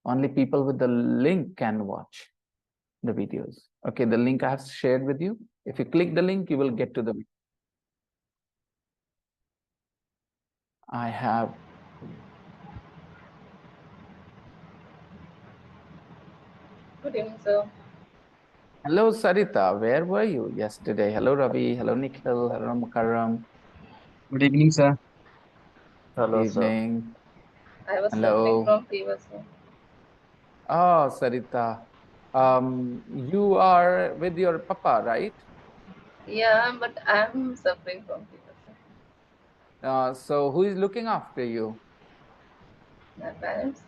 Only people with the link can watch the videos. Okay, the link I have shared with you. If you click the link, you will get to the video. I have. Good evening, sir. Hello, Sarita. Where were you yesterday? Hello, Ravi. Hello, Nikhil. Hello, Mukarram. Good evening, sir. Hello, sir. Evening. I was suffering Hello. from fever, sir. Oh, Sarita. You are with your papa, right? Yeah, but I'm suffering from fever, sir. So who is looking after you? My parents?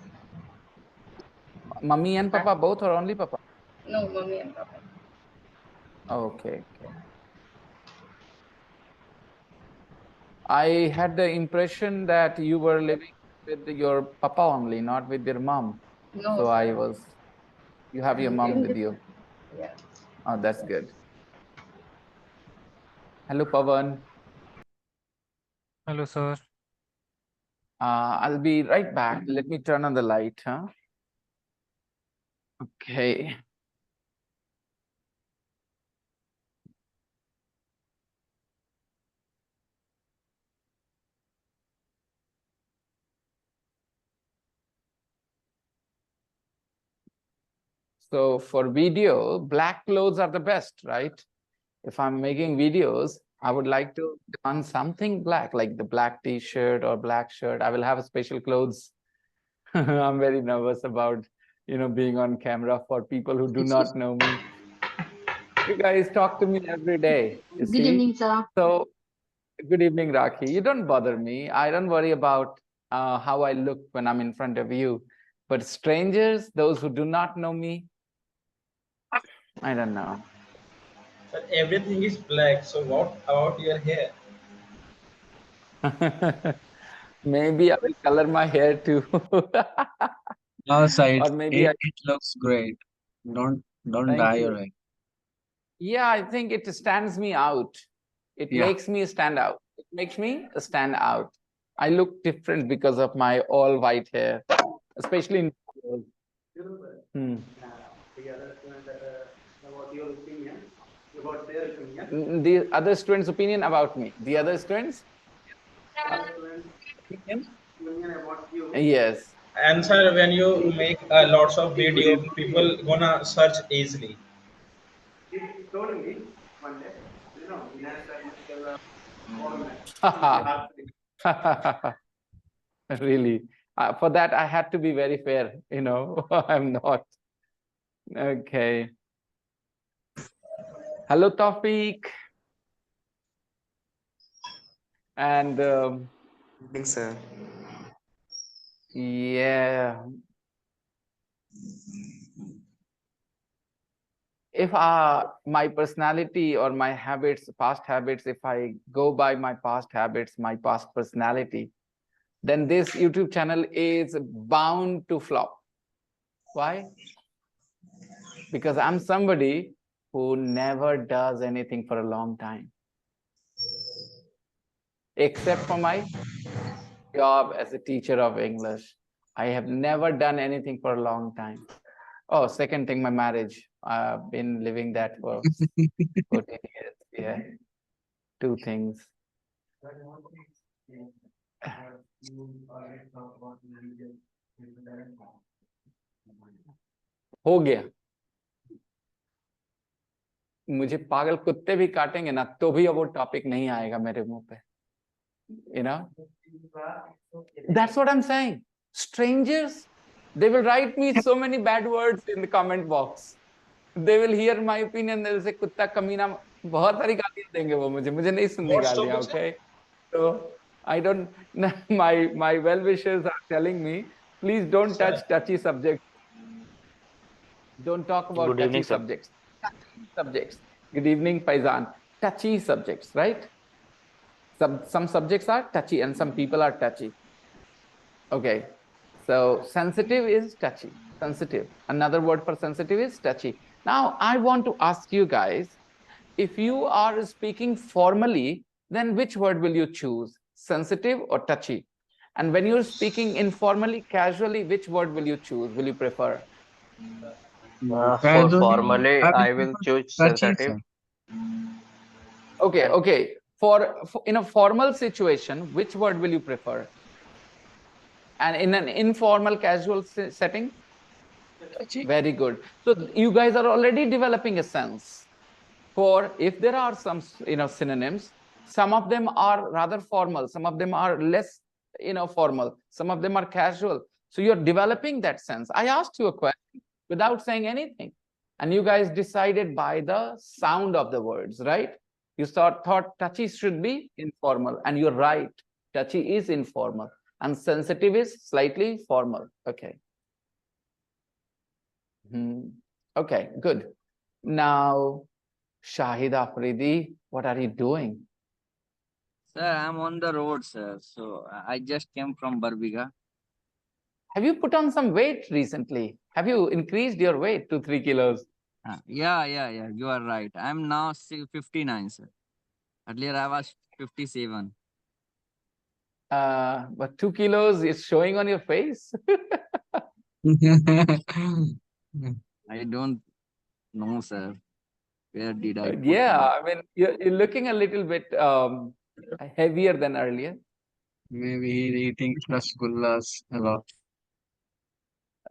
Mummy and Huh? papa both, or only papa? No, mommy and papa. Okay, okay. I had the impression that you were living with your papa only, not with your mom. No, So sir. you have your I'm mom living with with. you. Yeah. Oh, that's good. Hello, Pavan. Hello, sir. I'll be right back. Let me turn on the light, huh? Okay. So for video, black clothes are the best, right? If I'm making videos, I would like to don something black, like the black t-shirt or black shirt. I will have special clothes. I'm very nervous about, being on camera for people who do not know me. You guys talk to me every day, you Good see? evening, sir. So good evening, Rakhi. You don't bother me. I don't worry about how I look when I'm in front of you. But strangers, those who do not know me, I don't know. Sir, everything is black. So what about your hair? Maybe I will color my hair too. No, sir, Or maybe I it looks great. Don't thank dye your you. hair. Yeah, I think it stands me out. It Yeah. makes me stand out. It makes me stand out. I look different because of my all white hair, especially in Hmm. The other students' opinion about me. The other students' opinion? Yes. And sir, when you make lots of video, people gonna search easily. Really. For that, I had to be very fair, I'm not. Okay. Hello, Tawfiq. And Evening, sir. yeah, if my personality or my habits, past habits, if I go by my past habits, my past personality, then this YouTube channel is bound to flop. Why? Because I'm somebody who never does anything for a long time, except for my job as a teacher of English. I have never done anything for a long time. Oh, second thing, my marriage. I've been living that for 14 years. Yeah, two things. हो गया. मुझे पागल कुत्ते भी काटेंगे ना तो भी अब वो टॉपिक नहीं आएगा मेरे मुंह पे. That's what I'm saying. Strangers, they will write me so many bad words in the comment box. They will hear my opinion. They'll say कुत्ता कमीना. बहुत सारी गालियां देंगे वो मुझे नहीं सुननी What गालियां. topic, sir? Okay, so I don't. My well wishers are telling me, please don't touch Sir, touchy subjects. Don't talk about Good touchy evening, sir. subjects. Touchy subjects. Good evening, Faizan. Touchy subjects, right? Some subjects are touchy and some people are touchy. Okay. So sensitive is touchy. Sensitive. Another word for sensitive is touchy. Now, I want to ask you guys, if you are speaking formally, then which word will you choose? Sensitive or touchy? And when you're speaking informally, casually, which word will you choose? Will you prefer? For Casually, formally, I will I will prefer choose touchy, sensitive. sir. Okay, And okay. For in a formal situation, which word will you prefer? And in an informal, casual setting? Touchy. Very good. So you guys are already developing a sense for if there are some, synonyms, some of them are rather formal, some of them are less, formal, some of them are casual. So you're developing that sense. I asked you a question without saying anything, and you guys decided by the sound of the words, right? You thought touchy should be informal, and you're right. Touchy is informal, and sensitive is slightly formal. Okay. Okay, good. Now, Shahid Afridi, what are you doing? Sir, I'm on the road, sir. So I just came from Barbiga. Have you put on some weight recently? Have you increased your weight to 3 kilos? Yeah. You are right. I'm now 59, sir. Earlier I was 57. But 2 kilos is showing on your face. I don't know, sir. Where did I put Yeah, my... I mean, you're looking a little bit heavier than earlier. Maybe he's eating rasgullas a lot.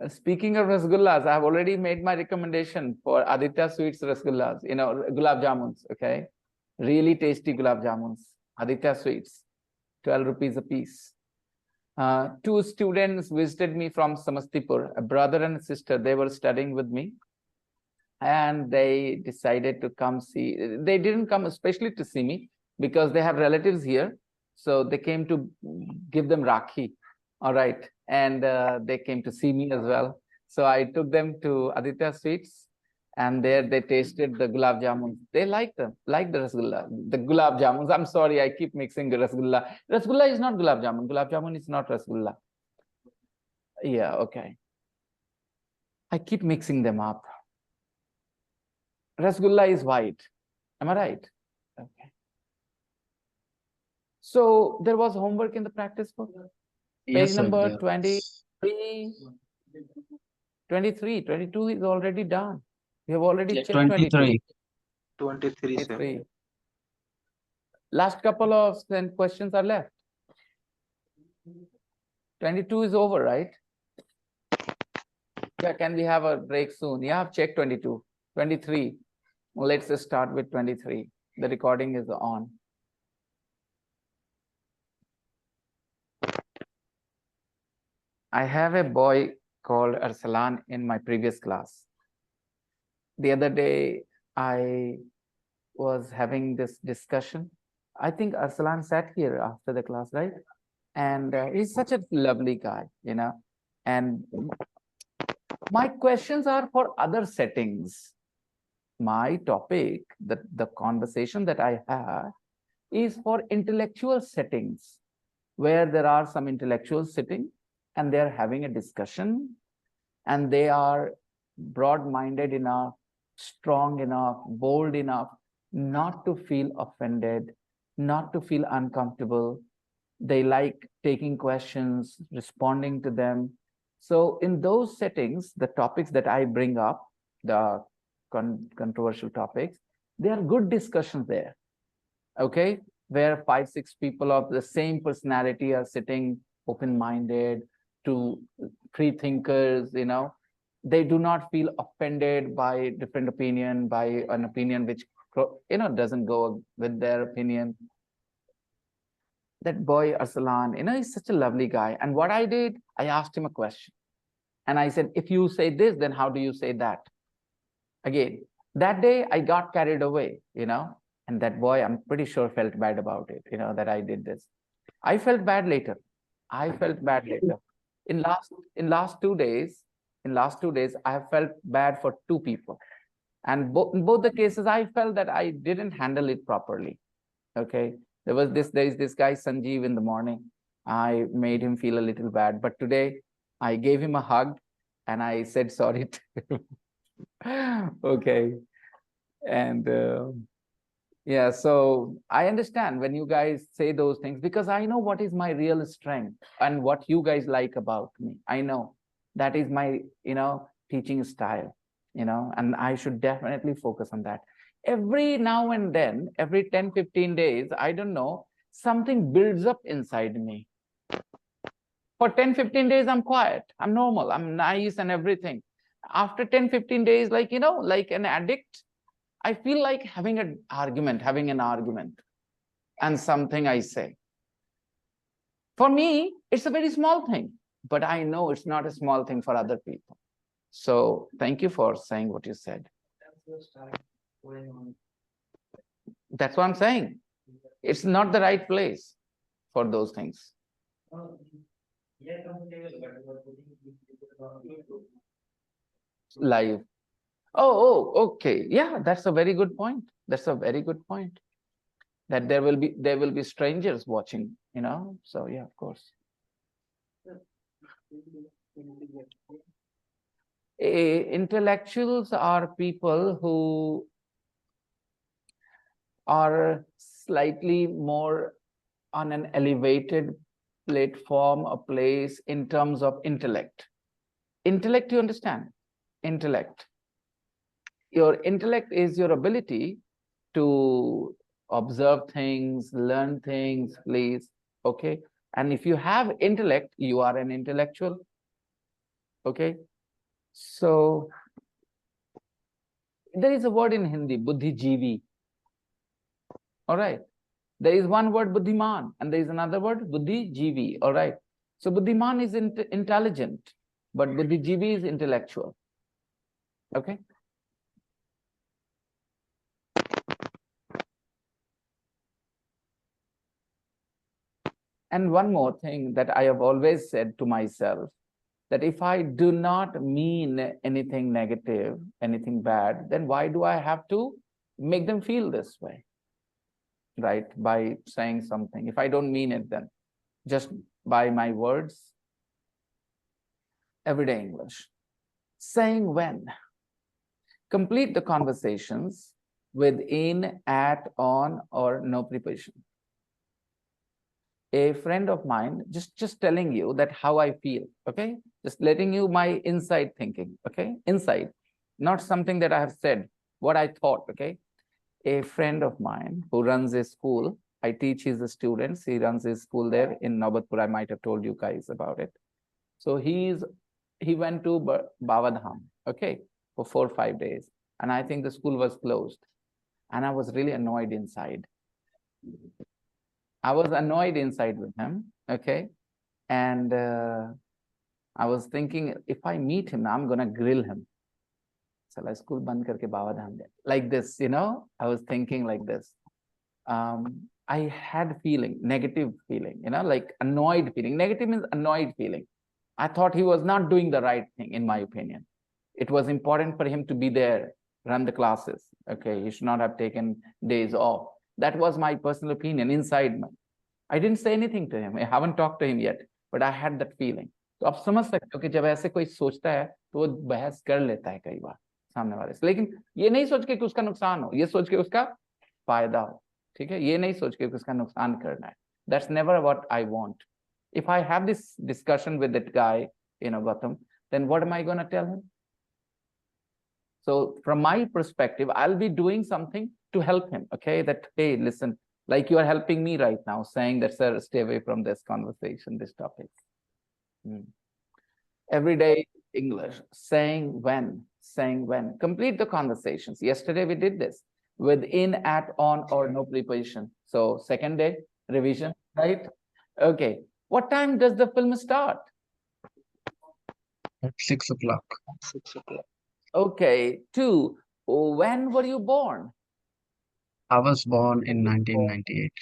Speaking of rasgullas, I have already made my recommendation for Aditya Sweets rasgullas, gulab jamuns, okay? Really tasty gulab jamuns, Aditya Sweets, 12 rupees a piece. Two students visited me from Samastipur, a brother and a sister. They were studying with me, and they decided to come see. They didn't come especially to see me because they have relatives here. So they came to give them Rakhi. All right. And they came to see me as well. So I took them to Aditya Sweets, and there they tasted the gulab jamuns. They liked them, like the rasgulla, the gulab jamuns. I'm sorry, I keep mixing the rasgulla. Rasgulla is not gulab jamun. Gulab jamun is not rasgulla. Yeah, okay. I keep mixing them up. Rasgulla is white. Am I right? Okay. So there was homework in the practice book. Page Yes, sir. number There. 23, 23, 22 is already done. We have already checked 23. 23, sir. 23. Last couple of questions are left. 22 is over, right? Yeah, can we have a break soon? Yeah, I've checked 22. 23. Well, let's just start with 23. The recording is on. I have a boy called Arsalan in my previous class. The other day, I was having this discussion. I think Arsalan sat here after the class, right? And he's such a lovely guy, And my questions are for other settings. My topic, the conversation that I have, is for intellectual settings, where there are some intellectuals sitting and they're having a discussion, and they are broad-minded enough, strong enough, bold enough not to feel offended, not to feel uncomfortable. They like taking questions, responding to them. So in those settings, the topics that I bring up, the controversial topics, they are good discussions there. Okay, where 5, 6 people of the same personality are sitting open-minded, to free thinkers, they do not feel offended by different opinion, by an opinion which doesn't go with their opinion. That boy Arsalan, he's such a lovely guy. And what I did, I asked him a question, and I said, if you say this, then how do you say that? Again, that day I got carried away, and that boy, I'm pretty sure, felt bad about it, that I did this. I felt bad later. In last 2 days, I have felt bad for 2 people. And in both the cases, I felt that I didn't handle it properly. Okay. There is this guy, Sanjeev, in the morning. I made him feel a little bad. But today, I gave him a hug and I said sorry to him. Okay. And Yeah, so I understand when you guys say those things because I know what is my real strength and what you guys like about me. I know that is my, teaching style, and I should definitely focus on that. Every now and then, every 10, 15 days, I don't know, something builds up inside me. For 10, 15 days, I'm quiet, I'm normal, I'm nice and everything. After 10, 15 days, like, like an addict, I feel like having an argument, and something I say. For me, it's a very small thing, but I know it's not a small thing for other people. So thank you for saying what you said. That's what I'm saying. It's not the right place for those things. Live. Oh, okay. Yeah, that's a very good point. That's a very good point. That there will be strangers watching, So yeah, of course. Intellectuals are people who are slightly more on an elevated platform or place in terms of intellect. Intellect, you understand? Intellect. Your intellect is your ability to observe things, learn things, please. Okay. And if you have intellect, you are an intellectual. Okay. So there is a word in Hindi, buddhijeevi. All right. There is one word buddhiman and there is another word buddhijeevi. All right. So buddhiman is intelligent, but buddhijeevi is intellectual. Okay. And one more thing that I have always said to myself, that if I do not mean anything negative, anything bad, then why do I have to make them feel this way? Right? By saying something. If I don't mean it, then just by my words, everyday English. Saying when. Complete the conversations with in, at, on, or no preposition. A friend of mine, just telling you that how I feel, okay? Just letting you my inside thinking, okay? Inside, not something that I have said, what I thought, okay? A friend of mine who runs a school, I teach his students, he runs his school there in Nabatpur, I might have told you guys about it. So he went to Bavadham, okay, for 4 or 5 days. And I think the school was closed. And I was really annoyed inside. I was annoyed inside with him, okay? And I was thinking, if I meet him, I'm going to grill him. So school band karke Bavadham. Like this, I was thinking like this. I had feeling, negative feeling, like annoyed feeling. Negative means annoyed feeling. I thought he was not doing the right thing, in my opinion. It was important for him to be there, run the classes. Okay, he should not have taken days off. That was my personal opinion inside me. I didn't say anything to him. I haven't talked to him yet, but I had that feeling. तो आप समझ सकते हो कि जब ऐसे कोई सोचता है तो वो बहस कर लेता है कई बार सामने वाले से, लेकिन ये नहीं सोच के कि उसका नुकसान हो, ये सोच के उसका फायदा हो. ठीक है, ये नहीं सोच के कि उसका नुकसान करना है. That's never what I want. If I have this discussion with that guy, Gautam, then what am I going to tell him? So from my perspective, I'll be doing something to help him. Okay, that, hey, listen, like you are helping me right now, saying that, sir, stay away from this conversation, this topic. Everyday English, saying when. Complete the conversations. Yesterday we did this with in, at, on, or no preposition. So second day, revision, right? Okay. What time does the film start? At 6 o'clock. 6 o'clock. Okay. 2. When were you born? I was born in 1998.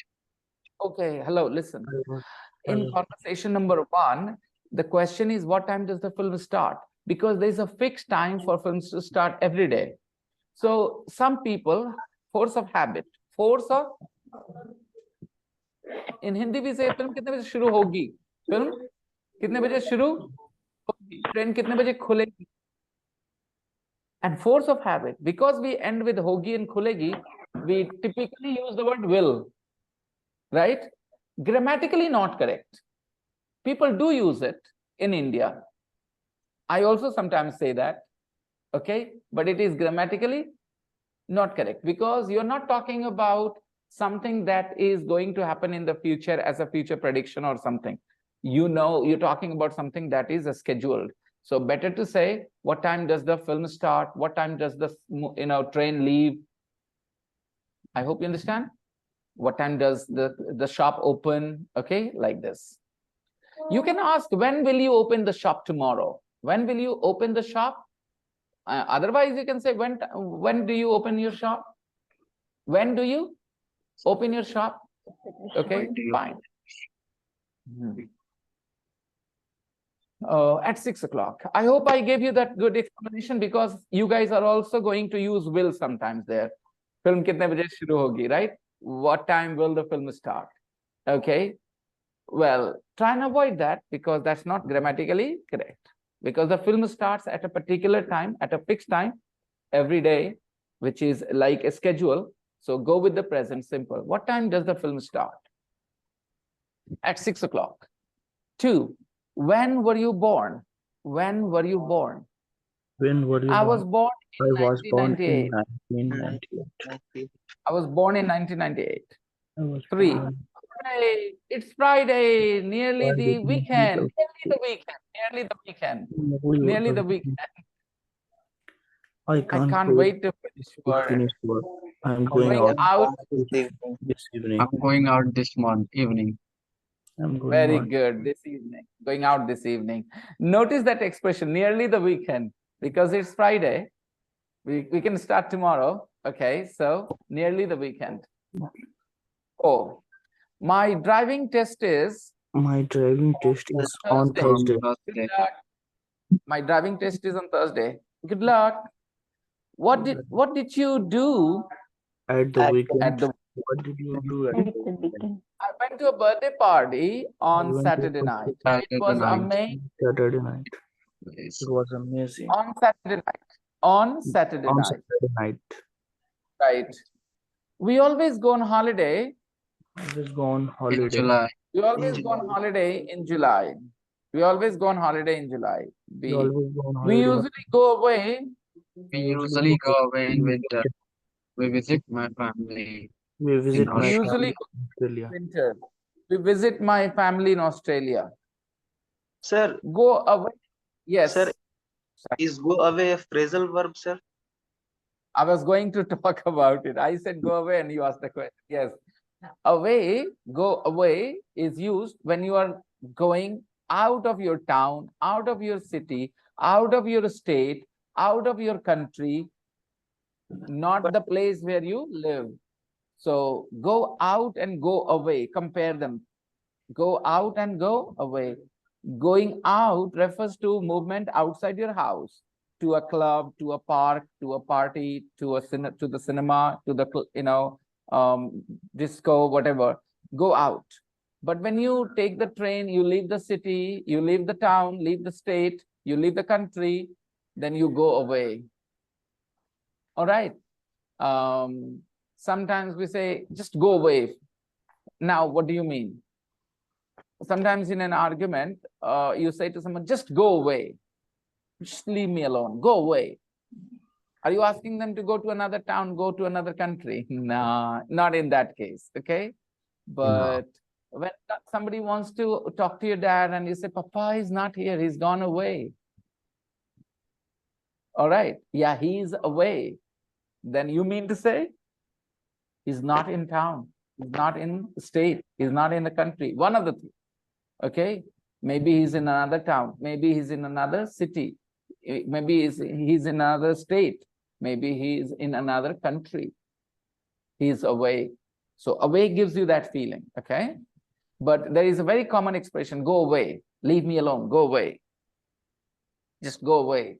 Okay. Hello. Listen. In conversation number 1, the question is, what time does the film start? Because there's a fixed time for films to start every day. So some people, force of habit, in Hindi we say film कितने बजे शुरू होगी, film कितने बजे शुरू होगी, train कितने बजे खुलेगी. And force of habit, because we end with hogi and khulegi, We typically use the word will, right? Grammatically not correct. People do use it in India. I also sometimes say that, okay? But it is grammatically not correct because you're not talking about something that is going to happen in the future as a future prediction or something. You know, you're talking about something that is scheduled. So better to say, what time does the film start? What time does the train leave? I hope you understand. What time does the shop open? Okay, like this. You can ask, when will you open the shop tomorrow? When will you open the shop? Otherwise, you can say, when do you open your shop? When do you open your shop? Okay, fine. At 6 o'clock. I hope I gave you that good explanation because you guys are also going to use will sometimes there. Film kitne baje shuru hogi, right? What time will the film start? Okay. Well, try and avoid that because that's not grammatically correct. Because the film starts at a particular time, at a fixed time, every day, which is like a schedule. So go with the present simple. What time does the film start? At 6 o'clock. 2. When were you born? When were you born? When were you I born? was born I in was born in 1998. 1998. I was born in 1998. I was 3. born Hey, it's Friday, nearly the Friday, weekend, nearly the weekend. Nearly the weekend. I I can't can't wait wait to finish to work. finish work. I'm Going going out. this evening. I'm going out this month evening. I'm going Very on. good. This evening. Going out this evening. Notice that expression, nearly the weekend, because it's Friday. We can start tomorrow. Okay, so nearly the weekend. Oh, my driving test is My driving test is on Thursday. Thursday. Good luck. My driving test is on Thursday. Good luck. What did you do At the at weekend, the what did you do at the weekend? I went to a birthday party I on went to Saturday a night. birthday It was Night. amazing. Saturday night. Yes. It was amazing. On Saturday night. On Saturday On night. Saturday night, Right. We always go on holiday. I just go on In holiday. July. We always go on holiday in July. We always go on holiday in July. We always go on We holiday. usually go away. We usually go away in winter. We visit my family We visit in my We Australia. usually family in Australia. go in winter. We visit my family in Australia. Sir, Go away. Yes. sir, is go away a phrasal verb, sir? I was going to talk about it. I said go away and you asked the question. Yes. Away, go away is used when you are going out of your town, out of your city, out of your state, out of your country, not the place where you live. So go out and go away. Compare them. Go out and go away. Going out refers to movement outside your house, to a club, to a park, to a party, to the cinema, to the disco, whatever. Go out. But when you take the train, you leave the city, you leave the town, leave the state, you leave the country, then you go away. All right. Sometimes we say, just go away. Now, what do you mean? Sometimes in an argument, you say to someone, just go away. Just leave me alone. Go away. Are you asking them to go to another town, go to another country? No, not in that case. Okay. But when somebody wants to talk to your dad and you say, Papa is not here, he's gone away. All right. Yeah, he's away. Then you mean to say he's not in town, he's not in the state, he's not in the country. One of the two. Okay. Maybe he's in another town, maybe he's in another city, maybe he's in another state, maybe he's in another country. He's away. So away gives you that feeling. Okay. But there is a very common expression, go away, leave me alone, go away. Just go away.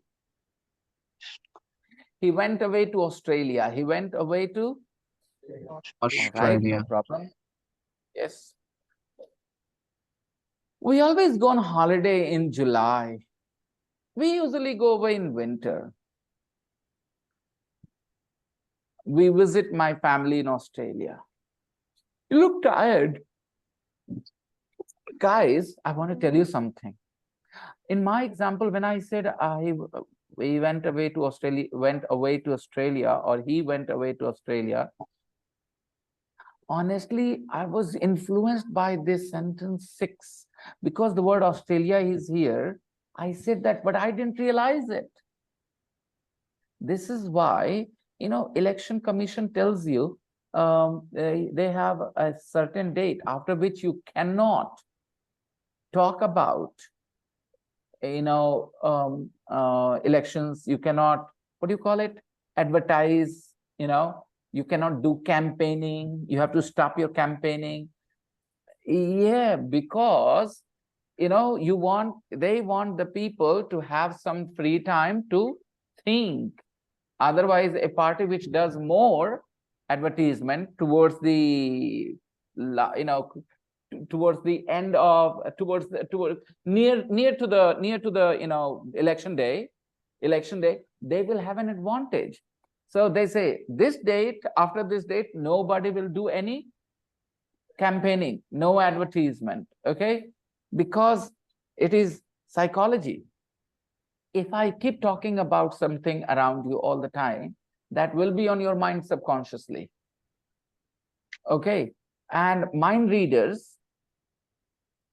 He went away to Australia. He went away to Australia. Right, no problem. Yes. We always go on holiday in July. We usually go away in winter. we visit my family in Australia. You look tired. Guys, I want to tell you something. In my example, when I said we went away to Australia, or he went away to Australia, honestly, I was influenced by this sentence 6 because the word Australia is here. I said that, but I didn't realize it. This is why, election commission tells you they have a certain date after which you cannot talk about, elections. You cannot, what do you call it? Advertise, you cannot do campaigning. You have to stop your campaigning. Yeah, because, they want the people to have some free time to think. Otherwise, a party which does more advertisement towards the, towards the end of, near to the election day, they will have an advantage. So they say this date, after this date, nobody will do any campaigning, no advertisement, okay? Because it is psychology. If I keep talking about something around you all the time, that will be on your mind subconsciously. Okay. And mind readers,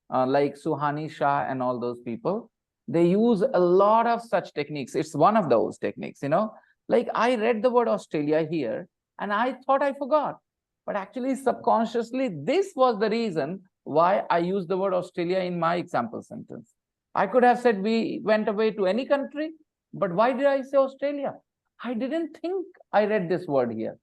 like Suhani Shah and all those people, they use a lot of such techniques. It's one of those techniques, like I read the word Australia here and I thought I forgot, but actually subconsciously, this was the reason why I used the word Australia in my example sentence. I could have said we went away to any country, but why did I say Australia? I didn't think I read this word here.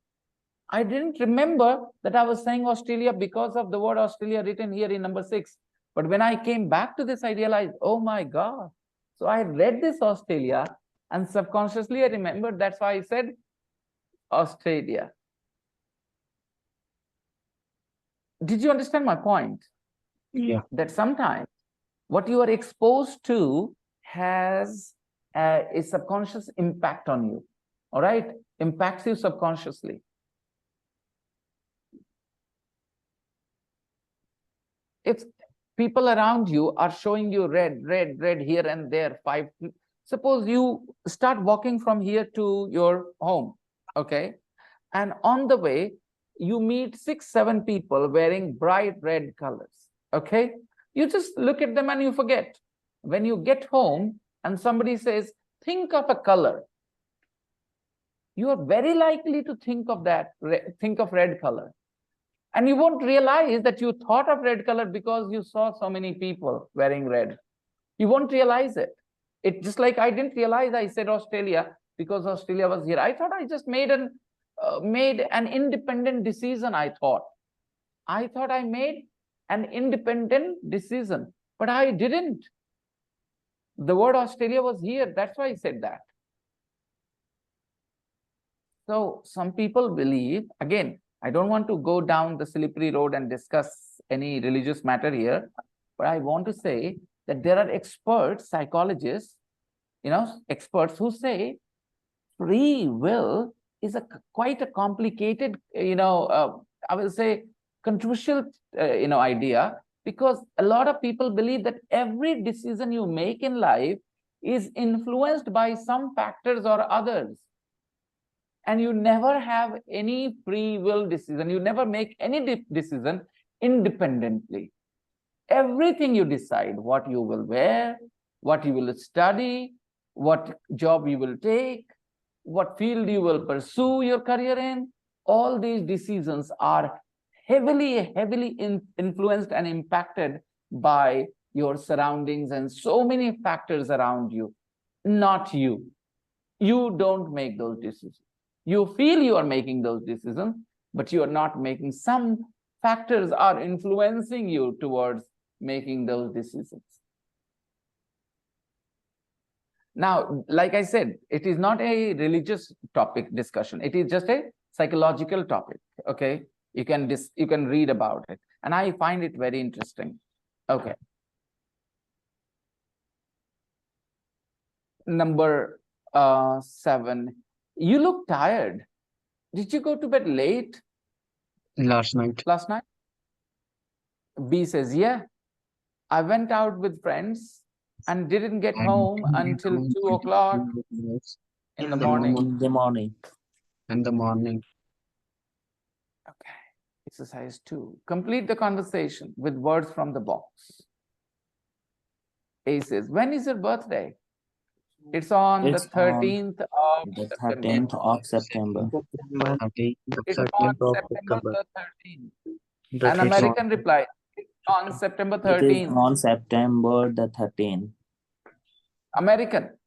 I didn't remember that I was saying Australia because of the word Australia written here in number 6. But when I came back to this, I realized, oh my God. So I read this Australia and subconsciously I remembered. That's why I said Australia. Did you understand my point? Yeah. That sometimes what you are exposed to has a subconscious impact on you. All right? Impacts you subconsciously. If people around you are showing you red here and there, 5, suppose you start walking from here to your home, okay? And on the way, you meet 6, 7 people wearing bright red colors, okay? You just look at them and you forget. When you get home and somebody says, think of a color, you are very likely to think of that, think of red color. And you won't realize that you thought of red color because you saw so many people wearing red. You won't realize it. It's just like I didn't realize I said Australia because Australia was here. I thought I just made an independent decision, I thought. I made an independent decision, but I didn't. The word Australia was here. That's why I said that. So some people believe, again, I don't want to go down the slippery road and discuss any religious matter here, but I want to say that there are experts, psychologists, experts who say free will is quite a complicated, I will say controversial, idea, because a lot of people believe that every decision you make in life is influenced by some factors or others. And you never have any free will decision. You never make any decision independently. Everything you decide, what you will wear, what you will study, what job you will take, what field you will pursue your career in, all these decisions are heavily influenced and impacted by your surroundings and so many factors around you, not you. You don't make those decisions. You feel you are making those decisions, but you are not making. Some factors are influencing you towards making those decisions. Now, like I said, it is not a religious topic discussion. It is just a psychological topic, okay? You can read about it. And I find it very interesting. Okay. Number 7. You look tired. Did you go to bed late Last night. last night? B says, yeah, I went out with friends and didn't get home until 2 o'clock in the morning. In the morning. In the morning. Okay. Exercise 2. Complete the conversation with words from the box. A says, when is your birthday? It's on It's the 13th of The September. 13th of September. 30. It's on 13th of September September. the 13th. The An 13th. American replied, it's on September It is 13th. on September the 13th.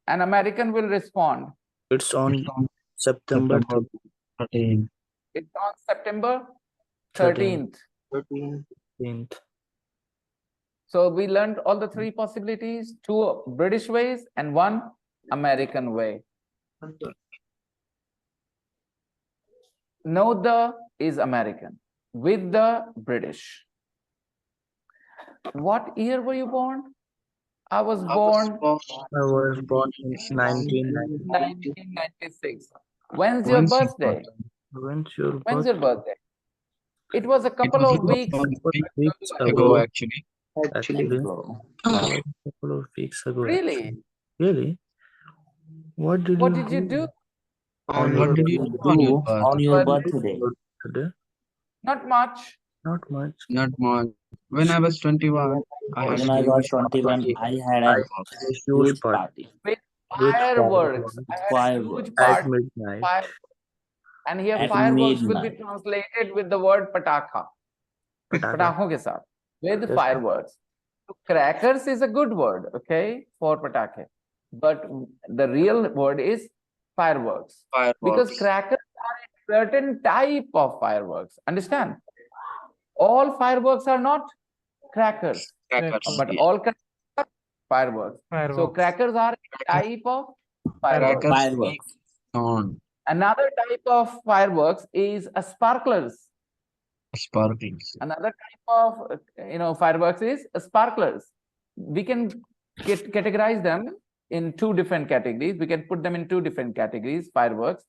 An American will respond, It's on September 13. it's on September 13th. 13th. 13th. So we learned all the three possibilities, 2 British ways and 1 American way. No the is American, with the British. What year were you born? I was born I was born in 1990. 1996. When's your birthday? When's your When's birthday? your birthday? It was a couple of weeks Weeks ago, ago. actually. Actually, ago. a couple of weeks ago. Really? actually. Really? What did What you did you do? on What your did you birthday? do on your birthday? On your Birthday? birthday? Not much. Not much. Not much. When I was 21, I had When a I was huge 21, party. I had I a huge party With with fireworks. I had a fireworks huge at party. midnight. And here At fireworks will be midnight. translated with the word pataka. Pataka. Pataakhon ke saath. With Yes. fireworks. So crackers is a good word, okay, for patakhe. But the real word is fireworks. Because Fireworks. crackers are a certain type of fireworks. Understand? All fireworks are not crackers. Crackers. But Yeah. all crackers are fireworks. So crackers are a type of fireworks. Crackers. Fireworks. On. Another type of fireworks is a sparklers. Sparklings. Another type of fireworks is sparklers. We can categorize them in 2 different categories. We can put them in 2 different categories, fireworks,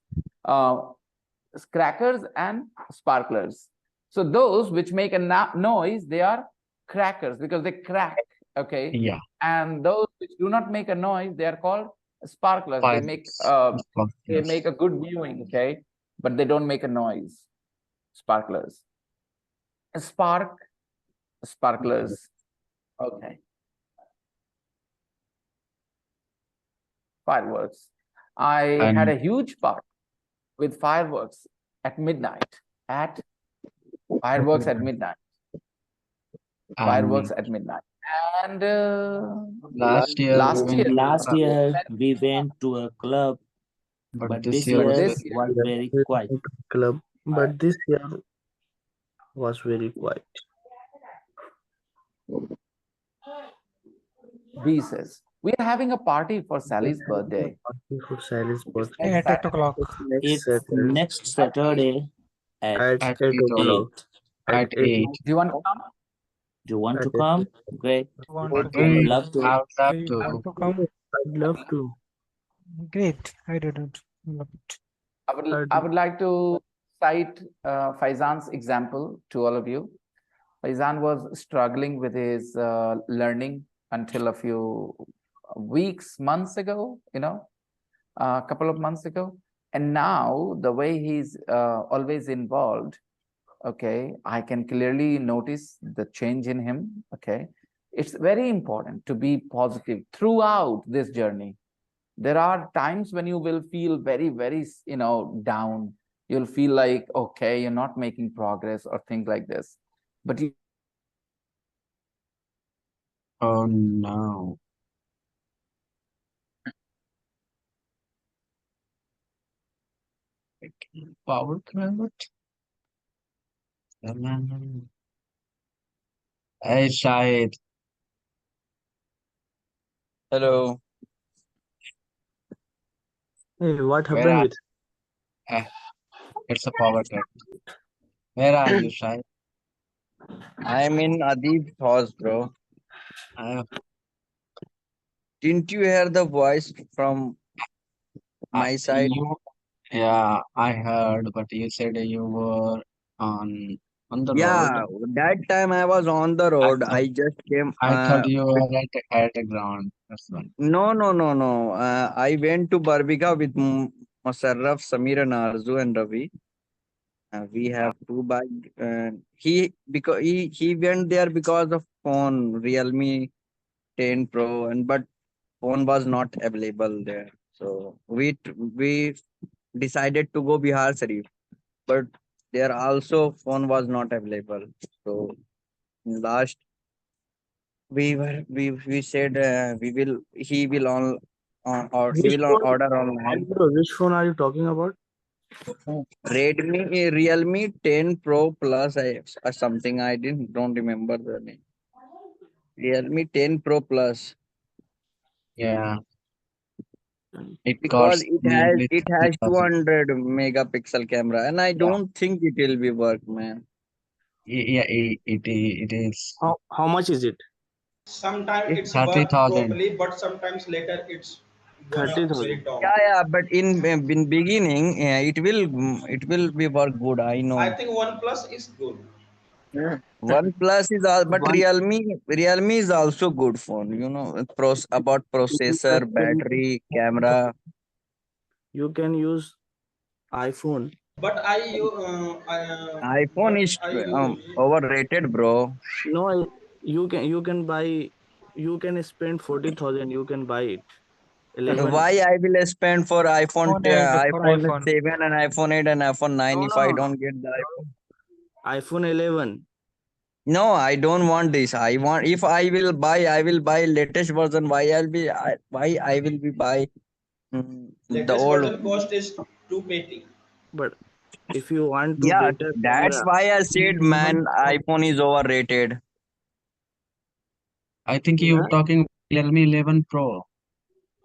crackers and sparklers. So those which make a noise, they are crackers because they crack, okay? Yeah. And those which do not make a noise, they are called sparklers. They make Sparklers. a good viewing, okay? But they don't make a noise. Sparklers. Sparklers. Okay. Fireworks. I had a huge party with fireworks at midnight. Fireworks at midnight. Fireworks at midnight. And Last year, last year, we went to a club, but this year year this year was very quiet. Club, but this year was very quiet. B says, we are having a party for Sally's birthday. For Sally's birthday. Next Saturday. It's next Saturday at 8 o'clock. At 8. Do you want to come? Do you want to come? Great. I would Great. love to. I would love to. I'd love to. Great. I didn't. Love it. I would like to cite Faizan's example to all of you. Faizan was struggling with his learning until a few weeks, months ago, a couple of months ago. And now the way he's always involved, okay, I can clearly notice the change in him, okay. It's very important to be positive throughout this journey. There are times when you will feel very, very, down. You'll feel like, okay, you're not making progress or things like this. But you Oh no. Power credit? Hey, Shahid. Hello. Hey, what Where happened are with? It's a power cut. Where are you, Shahid? I'm in Adib's house, bro. Didn't you hear the voice from my side? Yeah, I heard, but you said you were on the road. Yeah, that time I was on the I road. thought I just came. I thought you were at the ground. That's why. No, no, no, no. I went to Barbika with Musarraf, Samir, and Arzu and Ravi. We have two bike. He went there because of phone Realme 10 Pro, and but phone was not available there. So we decided to go Bihar Sharif, but there also phone was not available. So last we said we will he will on or he Which will phone? order online. Which phone are you talking about? Redmi Realme 10 Pro Plus or something. I don't remember the name. Realme 10 Pro Plus, Yeah, it because costs nearly it has 30,000. 200 megapixel camera, and I Yeah, don't think it will be work, man. yeah, it is. How much is it? Sometimes It's it's work 30,000. properly, but sometimes later it's gonna very 30,000. down. Yeah, but in beginning, it will be work good. I I know. think OnePlus is good. Yeah. OnePlus is all, but One Realme is also good phone. About processor, actually battery, camera. you can use iPhone. But iPhone but is I use overrated, bro. No, you can buy, you can spend 40,000. You can buy it. 11. Why I will spend for iPhone 8 for iPhone iPhone. 7 and iPhone 8 and iPhone 9 No, if I no. don't get the iPhone? iPhone 11. No, I don't want this. I want, if I will buy latest version. Why I will be buy the latest old version one? cost is 280. But if you want to Yeah, better that's camera, why I said, man, iPhone is overrated. I think you're yeah, talking Realme 11 Pro.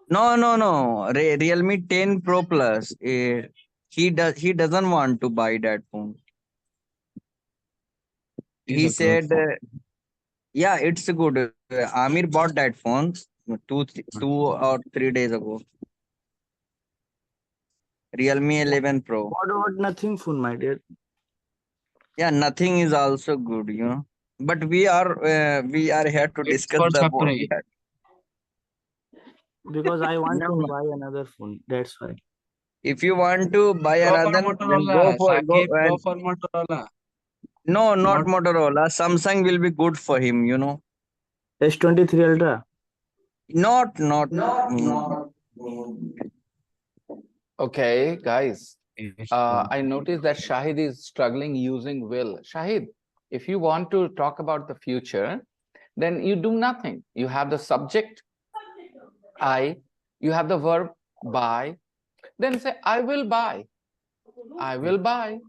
No, no, no. Realme 10 Pro Plus. He doesn't want to buy that phone. It is He a good said, phone. yeah, it's good. Amir bought that phone 2 or 3 days ago. Realme 11 Pro. what about nothing phone, my dear? Yeah, nothing is also good. But we are here to It's discuss for the Sapre. that. Because I want No, to no. buy another phone. That's why. If you want to buy Go for another, then Motorola. go Sakib, go and for Motorola. no, not Not Motorola. Samsung will be good for him. S23 Ultra. Not. mm, Okay, guys. yes, I noticed that Shahid is struggling using will. Shahid, if you want to talk about the future, then you do nothing. You have the subject, I, you have the verb buy, then say, I will buy. I will buy.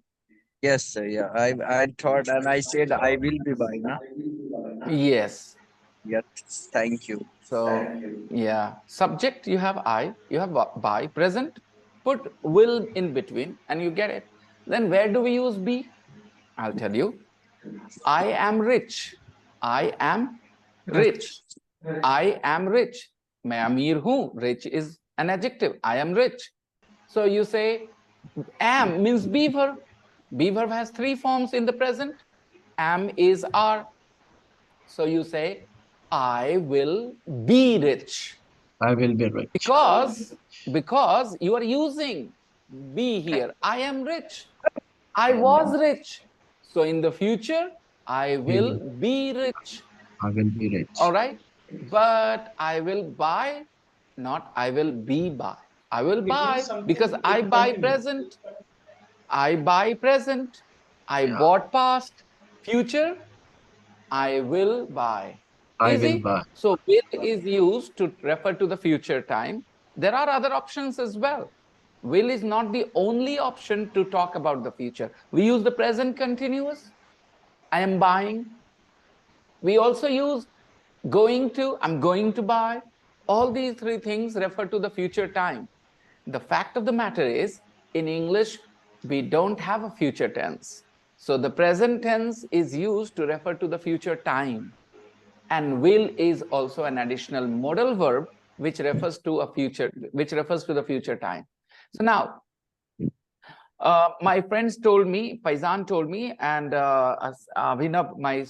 Yes, sir. Yeah, I thought, and I said I will be buying. Huh? Yes. Yes, thank you. So, yeah, subject, you have I, you have buy, present, put will in between, and you get it. Then where do we use be? I'll tell you. I am rich. I am rich. I am rich. मैं अमीर हूं. Rich is an adjective. I am rich. So you say am means be verb. Be verb has three forms in the present. Am is are. So you say I will be rich. I will be rich. Because you are using be here. I am rich. I was rich. So in the future, I will be rich. I will be All rich. right. But I will buy, not I will be buy. I will It buy means because something I it buy continue. present. I buy present. I Yeah, bought past. Future, I will buy. I will Easy. buy. So will is used to refer to the future time. There are other options as well. Will is not the only option to talk about the future. We use the present continuous. I am buying. We also use going to, I'm going to buy. All these three things refer to the future time. The fact of the matter is, in English, we don't have a future tense. So the present tense is used to refer to the future time. And will is also an additional modal verb which refers to the future time. So now, My friends told me, Faizan told me, and Abhinav, my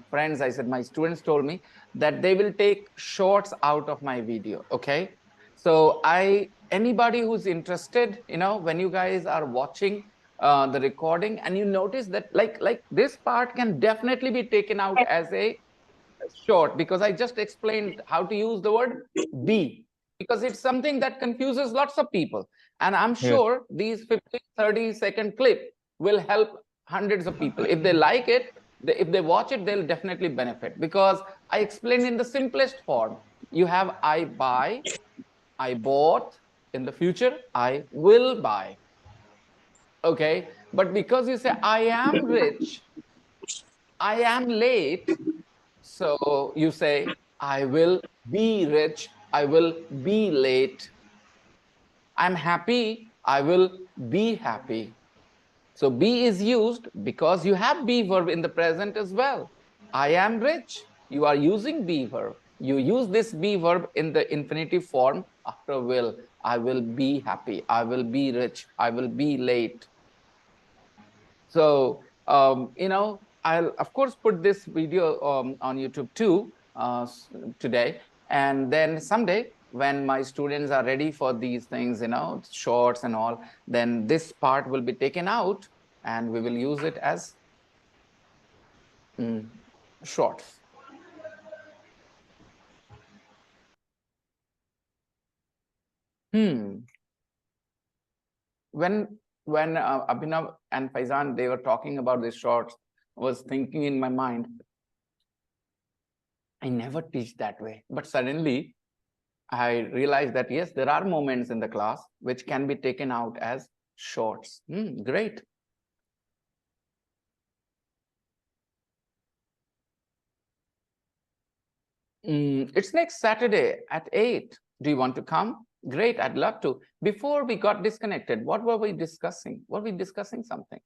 friends, I said, my students told me that they will take shorts out of my video. Okay. So anybody who's interested, when you guys are watching the recording and you notice that like this part can definitely be taken out as a short, because I just explained how to use the word be, because it's something that confuses lots of people. And I'm sure these 50, 30-second clip will help hundreds of people. If they like it, if they watch it, they'll definitely benefit, because I explained in the simplest form. You have I buy, I bought, in the future, I will buy. Okay. But because you say I am rich, I am late, so you say, I will be rich, I will be late. I'm happy, I will be happy. So be is used because you have be verb in the present as well. I am rich, you are using be verb. You use this be verb in the infinitive form after will. I will be happy, I will be rich, I will be late. So, I'll of course put this video on YouTube too today. And then someday when my students are ready for these things, shorts and all, then this part will be taken out and we will use it as shorts. When Abhinav and Faizan, they were talking about these shorts, I was thinking in my mind, I never teach that way. But suddenly I realized that, yes, there are moments in the class which can be taken out as shorts. Great. It's next Saturday at 8. Do you want to come? Great, I'd love to. Before we got disconnected, what were we discussing? Were we discussing something?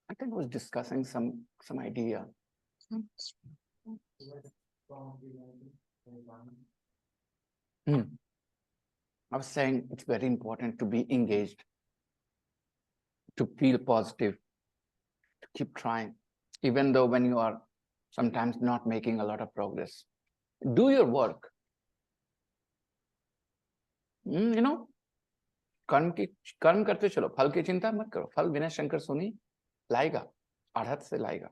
I think I was discussing some idea. I was saying it's very important to be engaged, to feel positive, to keep trying, even though when you are sometimes not making a lot of progress. Do your work. कर्म करते चलो, फल की चिंता मत करो. फल विनय शंकर सोनी लाएगा, अड़हत से लाएगा.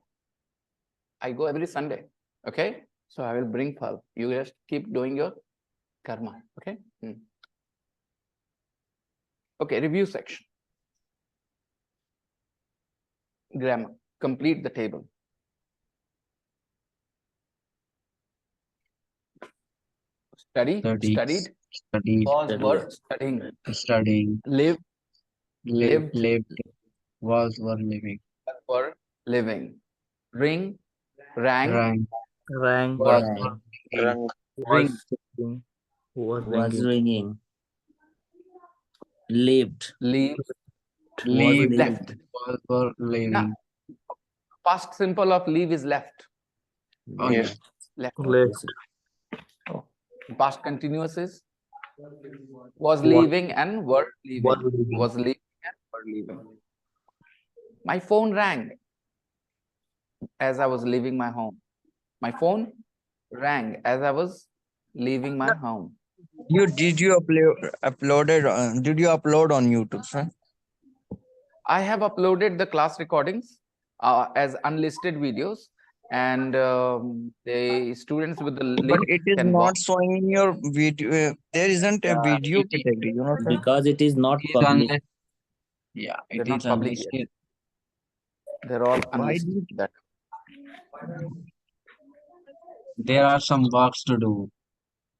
I go every Sunday. Okay, so I will bring phal. You just keep doing your karma. Okay. Okay, review section. Grammar. Complete the table. Study. Studied. Was were studying. Studying. Live. Lived. Was were living. Were living. Ring. Rang. Rang. Was Rang. Ring. Was ringing. Lived. Leave. Left. Was were living. Now, past simple of leave is left. Oh, yes. Left. Left. Past continuous is was leaving and were leaving. Was leaving and were leaving. My phone rang as I was leaving my home. My phone rang as I was leaving my home. Did you upload on YouTube, sir? I have uploaded the class recordings as unlisted videos, and the students with the link But it is can not watch. showing in your video. There isn't a video category, sir? Because it is not It is public. Yeah, They're it not is public yet. unlisted. They're all Why unlisted. That There are some works to do.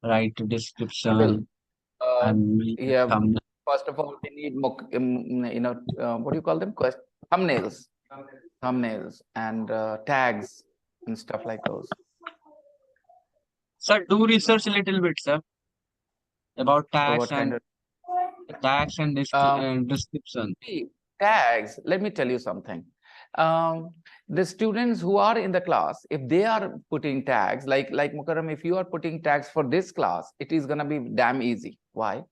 Write a I will. description and make a Yeah. thumbnail. First of all, we need what do you call them? Thumbnails, thumbnails, and tags and stuff like those. Sir, do research a little bit, sir, about So tags what kind and of description. tags? Let me tell you something. The students who are in the class, if they are putting tags, like Mukarram, if you are putting tags for this class, it is gonna be damn easy. Why?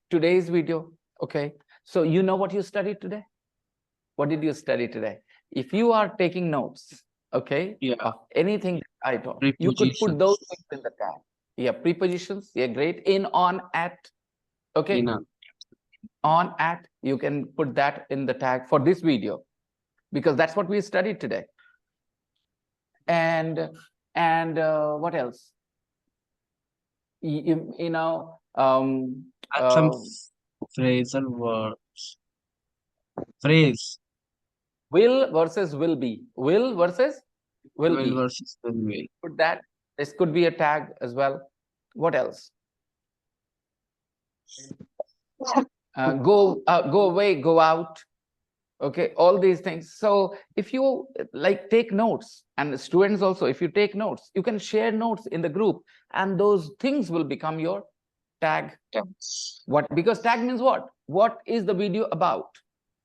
today's video. Okay, so you know what you studied today? What did you study today? If you are taking notes, okay, Yeah. of anything that I taught, you could put those things in the tag. Yeah, prepositions. Yeah, great. In, on, at. Okay, In a, on, at. You can put that in the tag for this video, because that's what we studied today. And what else? You know, and some phrasal words. Phrase. will versus will be. Will versus will Will be. versus will be. Put that. This could be a tag as well. What else? Go away, go out. Okay, all these things. So if you like take notes, and students also, if you take notes, you can share notes in the group, and those things will become your tag. What? Because tag means what? What is the video about?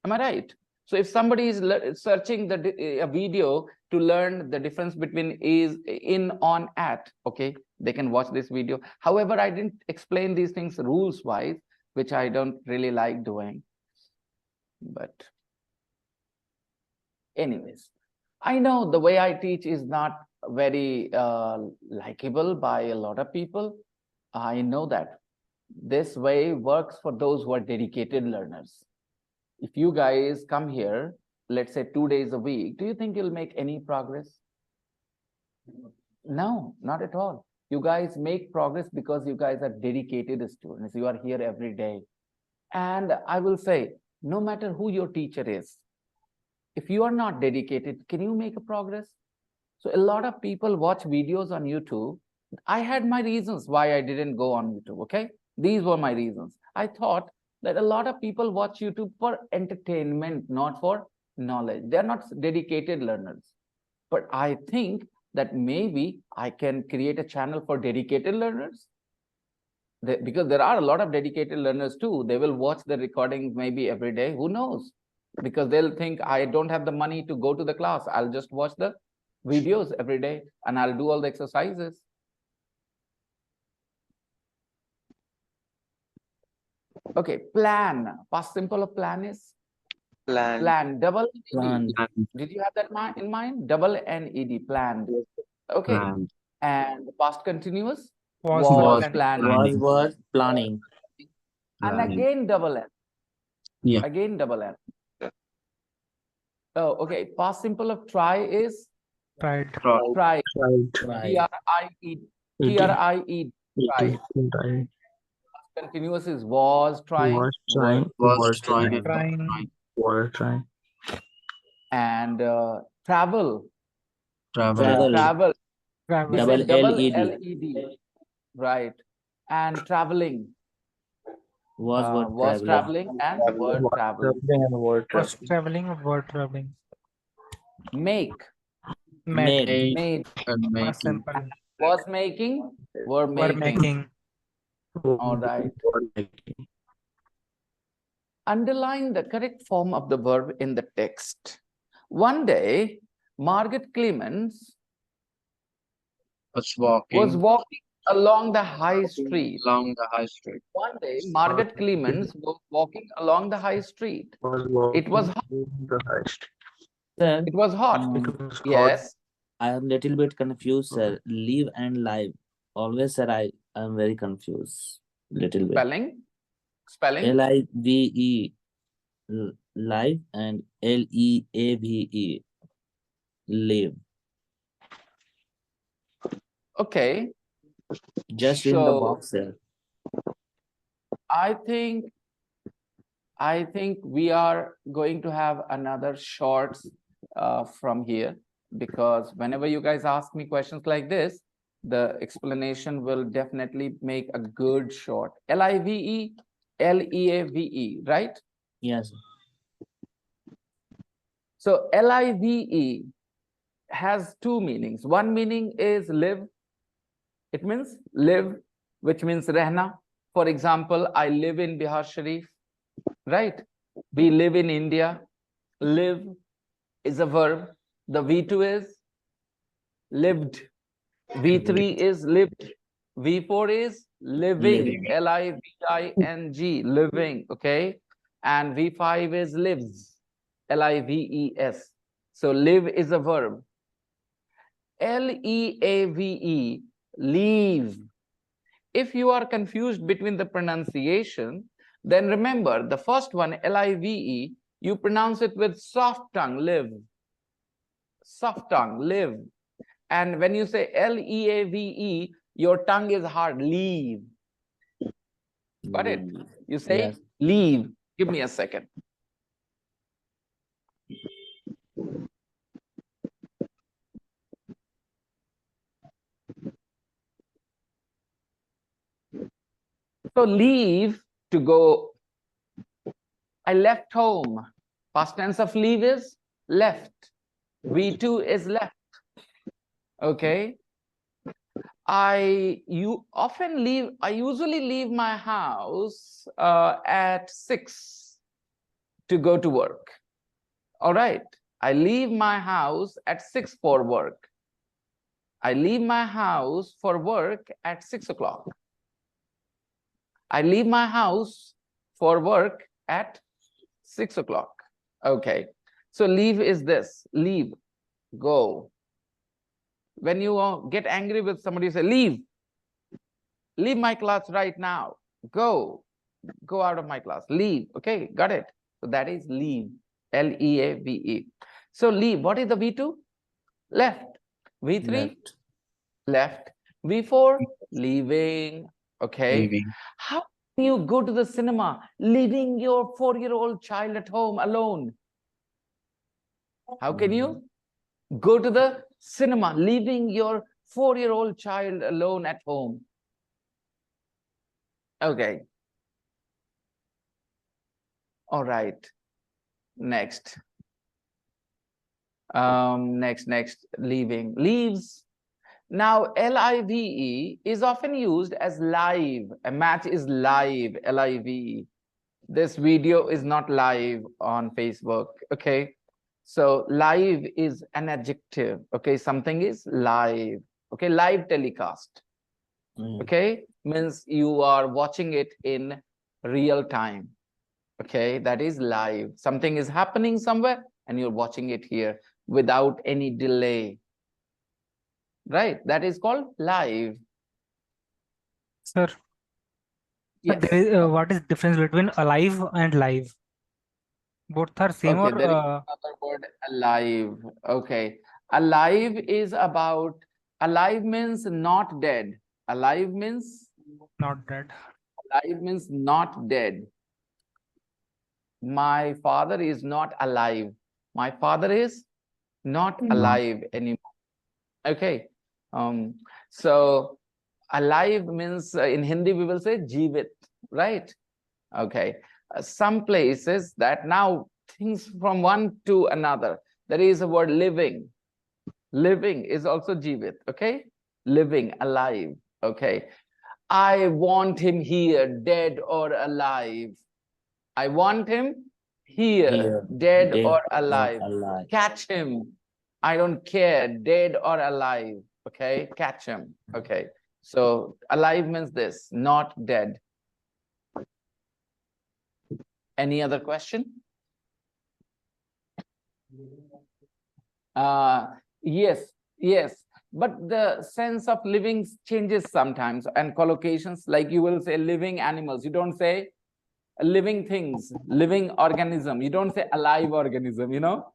Am I right? So if somebody is searching a video to learn the difference between is, in, on, at, okay, they can watch this video. However, I didn't explain these things rules wise, which I don't really like doing. But anyways, I know the way I teach is not very likable by a lot of people. I know that. This way works for those who are dedicated learners. If you guys come here, let's say 2 days a week, do you think you'll make any progress? No, not at all. You guys make progress because you guys are dedicated students. You are here every day. And I will say, no matter who your teacher is, if you are not dedicated, can you make a progress? So a lot of people watch videos on YouTube. I had my reasons why I didn't go on YouTube, okay? These were my reasons. I thought that a lot of people watch YouTube for entertainment, not for knowledge. They're not dedicated learners. But I think that maybe I can create a channel for dedicated learners. Because there are a lot of dedicated learners too. They will watch the recordings maybe every day. Who knows? Because they'll think, I don't have the money to go to the class. I'll just watch the videos every day and I'll do all the exercises. Okay, plan. Past simple of plan is? Plan. Plan. Double Plan. ED. Did you have that in mind? Double NED. Planned. Okay. Plan. And past continuous? Was planned. Was planning. And Planning. again double N. Yeah. Again double N. Oh, okay. Past simple of try is? tried. Try. Try. T-R-I-E. T-R-I-E. Try. Continuous is was trying. Was trying. Trying. And travel. Travel. Travel. Travel. We Double said double LED. LED. Right. And traveling. Was traveling and were traveling. Was traveling or were traveling. Make. Made. Made. And Was making. simple. Was making. Were Were making. making. All right. Underline the correct form of the verb in the text. One day, Margaret Clemens Was walking. was walking along the high street. Along the high street. One day, Margaret Clemens was walking along the high street. It was hot. Sir, It was hot. Yes. I am little bit confused, sir. Live and live. Always, sir, I am very confused. Little bit. Spelling. Spelling. L-I-V-E. Live and L-E-A-V-E. Live. Okay. Just in the So- box, sir. I think we are going to have another shorts from here, because whenever you guys ask me questions like this, the explanation will definitely make a good short. L-I-V-E, L-E-A-V-E, right? Yes. So L-I-V-E has two meanings. One meaning is live. It means live, which means rehna. For example, I live in Bihar Sharif, right? We live in India. Live is a verb. The V2 is lived. V3 is lived. V4 is living, Living, living, okay? And V5 is lives, Lives. So live is a verb. Leave, leave. If you are confused between the pronunciation, then remember the first one, Live, you pronounce it with soft tongue, live. Soft tongue, live. And when you say Leave, your tongue is hard, leave. Got it? You say Yes. leave. Give me a second. So leave, to go. I left home. Past tense of leave is left. V2 is left. Okay. I usually leave my house at 6 to go to work. All right. I leave my house at 6 for work. I leave my house for work at 6 o'clock. I leave my house for work at 6 o'clock. Okay. So leave is this, leave, go. When you get angry with somebody, you say, leave my class right now. Go out of my class, leave. Okay, got it. So that is leave, Leave. So leave, what is the V2? Left. V3? Left. V4? Leaving. Okay. Leaving. How can you go to the cinema leaving your 4-year-old child at home alone? How can you go to the cinema leaving your 4-year-old child alone at home? Okay. All right. Next. Next, leaving. Leaves. Now, Live is often used as live. A match is live, Live. This video is not live on Facebook, okay? So live is an adjective, okay? Something is live, okay? Live telecast, okay? Means you are watching it in real time, okay? That is live. Something is happening somewhere and you're watching it here without any delay, right? That is called live. Sir, Yes. there is what is difference between alive and live? Both are same Okay, or there is another word, alive. Okay. Alive is about, alive means not dead. Alive means, not dead? alive means not dead. My father is not alive. My father is not alive anymore. Okay. So alive means in Hindi we will say jeevit, right? Okay. Some places that now things from one to another. There is a word living. Living is also jeevit, okay? Living, alive, okay? I want him here, dead or alive. I want him here, dead or alive. Catch him. I don't care, dead or alive, okay? Catch him, okay? So alive means this, not dead. Any other question? Yes. But the sense of living changes sometimes, and collocations, like you will say living animals. You don't say living things, living organism. You don't say alive organism, you know?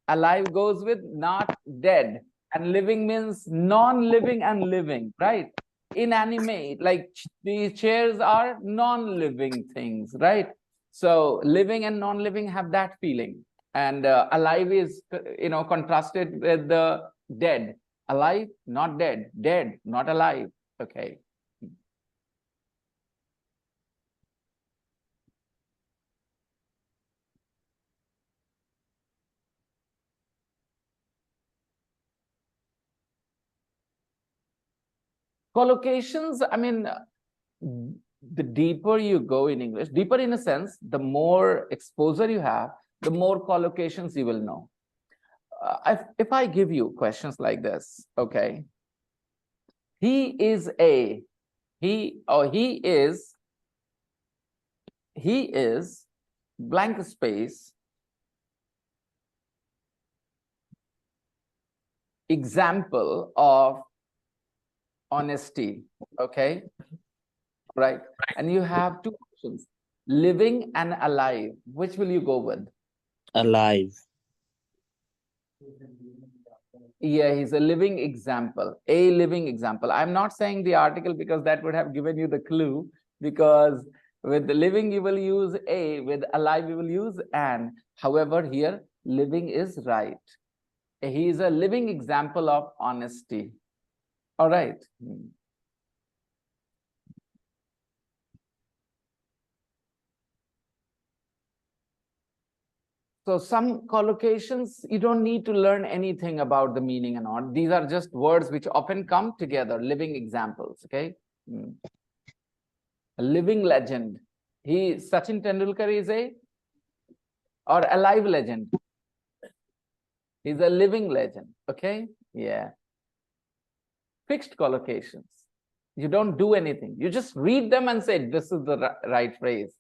Alive goes with not dead, and living means non-living and living, right? Inanimate, like these chairs are non-living things, right? So living and non-living have that feeling, and alive is, contrasted with the dead. Alive, not dead. Dead, not alive. Okay. Collocations, I mean, the deeper you go in English, deeper in a sense, the more exposure you have, the more collocations you will know. If I give you questions like this, okay, he is a, he is blank space example of honesty. Okay, right? And you have two options, living and alive. Which will you go with? Alive. Yeah, he's a living example, a living example. I'm not saying the article because that would have given you the clue, because with the living you will use a, with alive you will use an. However, here living is right. He is a living example of honesty. All right. So some collocations, you don't need to learn anything about the meaning and all. These are just words which often come together, living examples, okay? A living legend. Sachin Tendulkar is or a live legend? He's a living legend, okay? Yeah. Fixed collocations. You don't do anything. You just read them and say, this is the right phrase.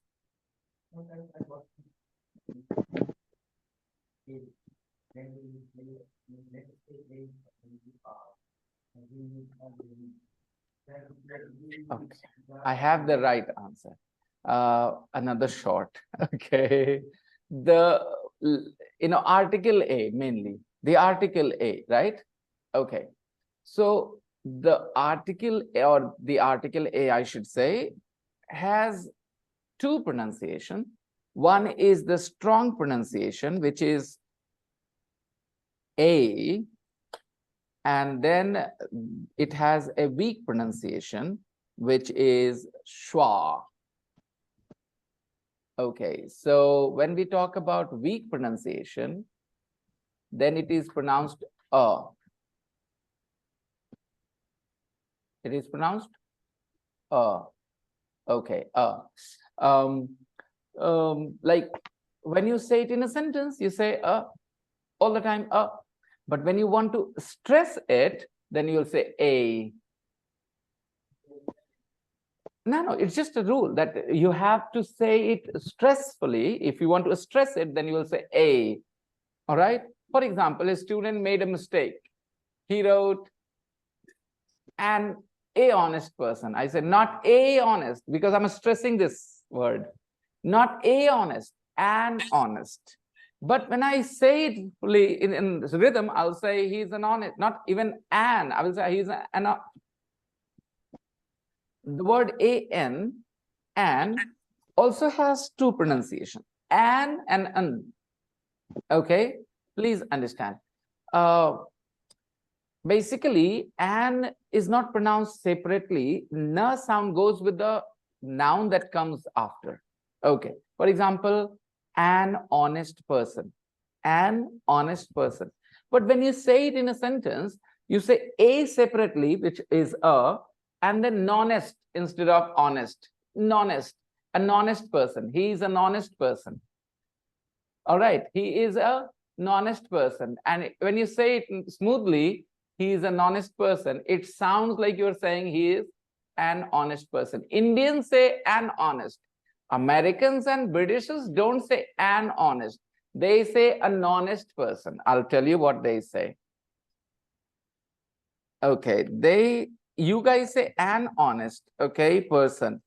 Okay, I have the right answer. Another short. Okay, article A mainly, the article A, right? Okay, so the article A, I should say, has two pronunciation. One is the strong pronunciation, which is A, and then it has a weak pronunciation, which is schwa. Okay, so when we talk about weak pronunciation, then it is pronounced a. It is pronounced a. Okay, a. Like when you say it in a sentence, you say a all the time, a. But when you want to stress it, then you'll say a. No, it's just a rule that you have to say it stressfully. If you want to stress it, then you will say a. All right. For example, a student made a mistake. He wrote an honest person. I said not a honest because I'm stressing this word. Not a honest, an honest. But when I say it fully in rhythm, I'll say he's an honest, not even an. I will say he's an. The word an also has two pronunciation, an and an. Okay, please understand. Basically, an is not pronounced separately. Na sound goes with the noun that comes after. Okay, for example, an honest person, an honest person. But when you say it in a sentence, you say a separately, which is a, and then honest instead of honest. Honest, an honest person. He is an honest person. All right, he is a honest person. And when you say it smoothly, he is an honest person, it sounds like you're saying he is an honest person. Indians say an honest. Americans and Britishers don't say an honest. They say an honest person. I'll tell you what they say. Okay, you guys say an honest, okay, person.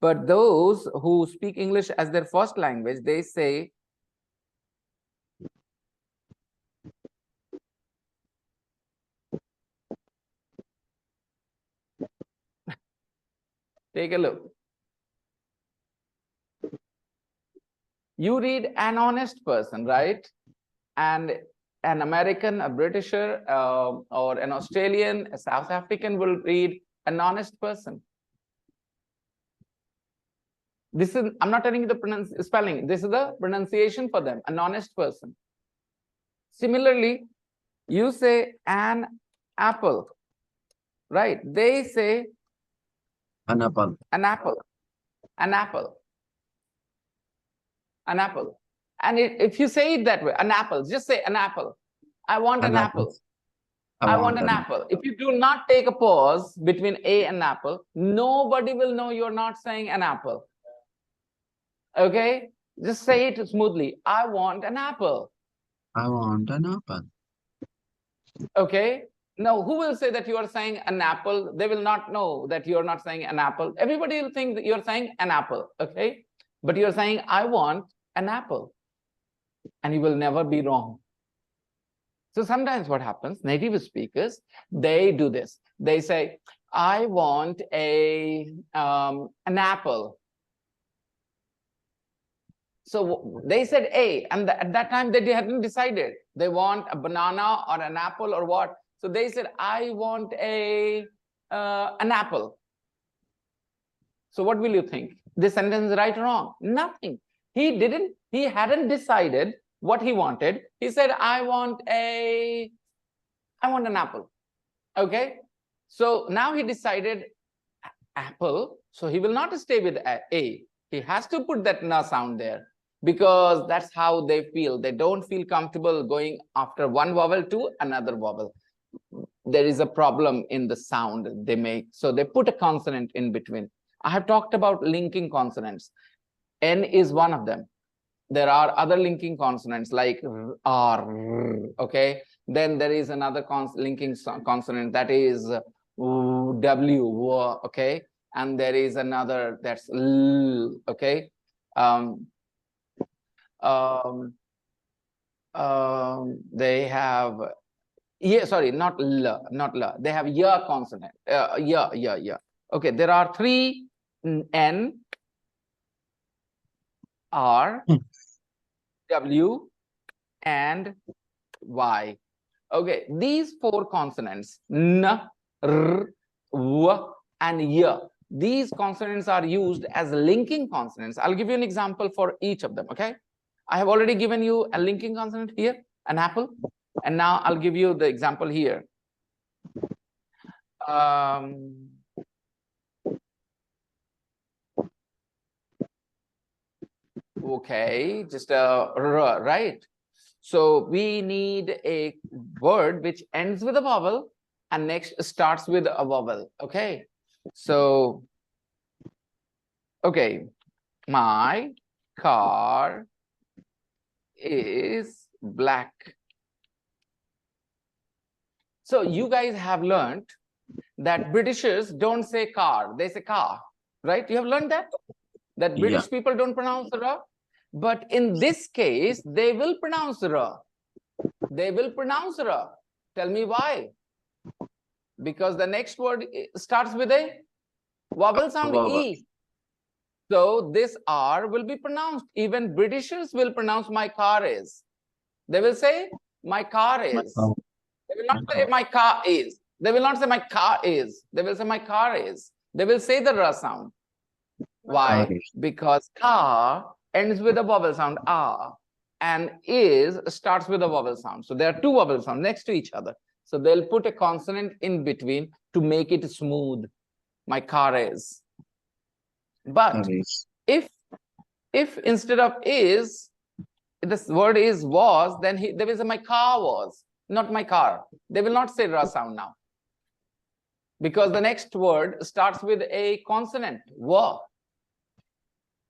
But those who speak English as their first language, they say take a look. You read an honest person, right? And an American, a Britisher, or an Australian, a South African will read an honest person. This is, I'm not telling you the spelling, this is the pronunciation for them, an honest person. Similarly, you say an apple, right? They say An apple. an apple, an apple, an apple. And if you say it that way, an apple, just say an apple. I want an apple. I want an apple. If you do not take a pause between A and apple, nobody will know you're not saying an apple. Okay? Just say it smoothly. I want an apple. I want an apple. Okay? Now, who will say that you are saying an apple? They will not know that you're not saying an apple. Everybody will think that you're saying an apple. Okay? But you're saying, I want an apple. And you will never be wrong. So sometimes what happens, native speakers, they do this. They say, I want an apple. So they said A, and at that time they hadn't decided. They want a banana or an apple or what. So they said, I want an apple. So what will you think? This sentence is right or wrong? Nothing. He hadn't decided what he wanted. He said, I want an apple. Okay. So now he decided apple. So he will not stay with A. He has to put that na sound there because that's how they feel. They don't feel comfortable going after one vowel to another vowel. There is a problem in the sound they make. So they put a consonant in between. I have talked about linking consonants. N is one of them. There are other linking consonants like R, okay? Then there is another linking consonant that is W, okay? And there is another that's L, okay? They have, yeah, sorry, not L. They have ya consonant, ya. Okay, there are three N, R, W, and Y. Okay, these four consonants, N, R, W, and Y. These consonants are used as linking consonants. I'll give you an example for each of them, okay? I have already given you a linking consonant here, an apple. And now I'll give you the example here. Okay, just right. So we need a word which ends with a vowel and next starts with a vowel. Okay. So, okay, my car is black. So you guys have learned that Britishers don't say car, they say car, right? You have learned that? That British people don't pronounce ra. But in this case, they will pronounce ra. They will pronounce ra. Tell me why? Because the next word starts with a vowel sound E. So this R will be pronounced. Even Britishers will pronounce my car is. They will say my car is. They will not say my car is. They will not say my car is. They will say my car is. They will say the ra sound. Why? Because car ends with a vowel sound R and is starts with a vowel sound. So there are two vowel sounds next to each other. So they'll put a consonant in between to make it smooth. My car is. But if instead of is, this word is was, then they will say my car was, not my car. They will not say ra sound now. Because the next word starts with a consonant, wa.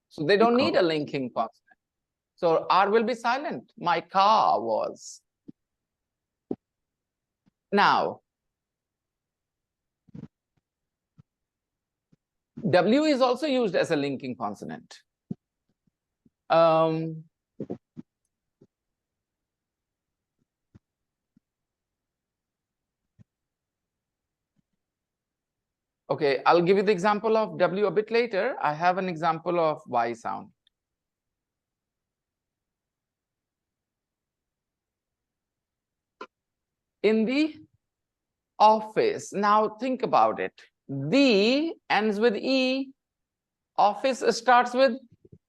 So they don't need a linking consonant. So R will be silent. My car was. Now, W is also used as a linking consonant. Okay, I'll give you the example of W a bit later. I have an example of Y sound. In the office, now think about it. The ends with E, office starts with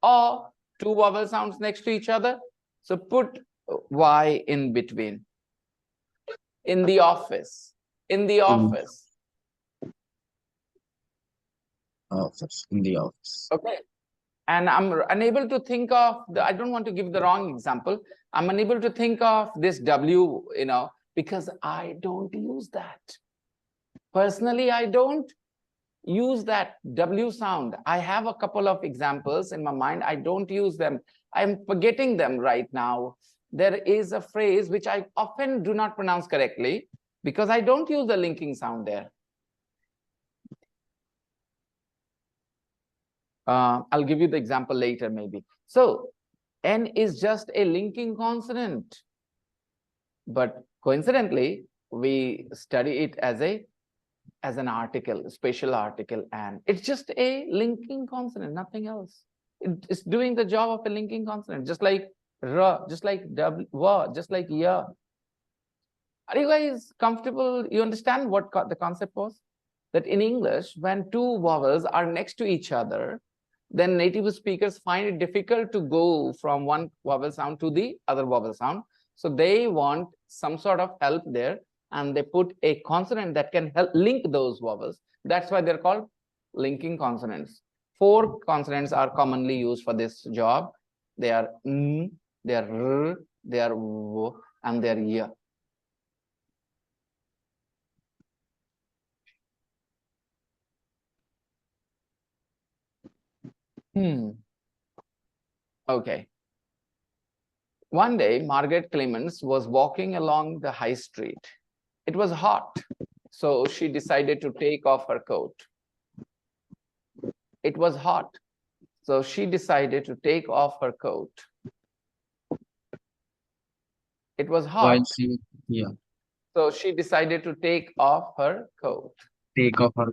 O, two vowel sounds next to each other. So put Y in between. In the office, in the office. In the office. Okay. And I'm unable to think of I don't want to give the wrong example. I'm unable to think of this W, Because I don't use that. Personally, I don't use that W sound. I have a couple of examples in my mind. I don't use them. I'm forgetting them right now. There is a phrase which I often do not pronounce correctly because I don't use the linking sound there. I'll give you the example later, maybe. So N is just a linking consonant. But coincidentally, we study it as an article, special article, and it's just a linking consonant, nothing else. It's doing the job of a linking consonant, just like R, just like W, wa, just like ya. Are you guys comfortable? You understand what the concept was? That in English, when two vowels are next to each other, then native speakers find it difficult to go from one vowel sound to the other vowel sound. So they want some sort of help there, and they put a consonant that can help link those vowels. That's why they're called linking consonants. 4 consonants are commonly used for this job. They are n, they are r, they are v, and they are y. Okay. One day, Margaret Clemens was walking along the high street. It was hot, so she decided to take off her coat. It was hot, so she decided to take off her coat. It was hot, so she decided to take off her coat. Take off her.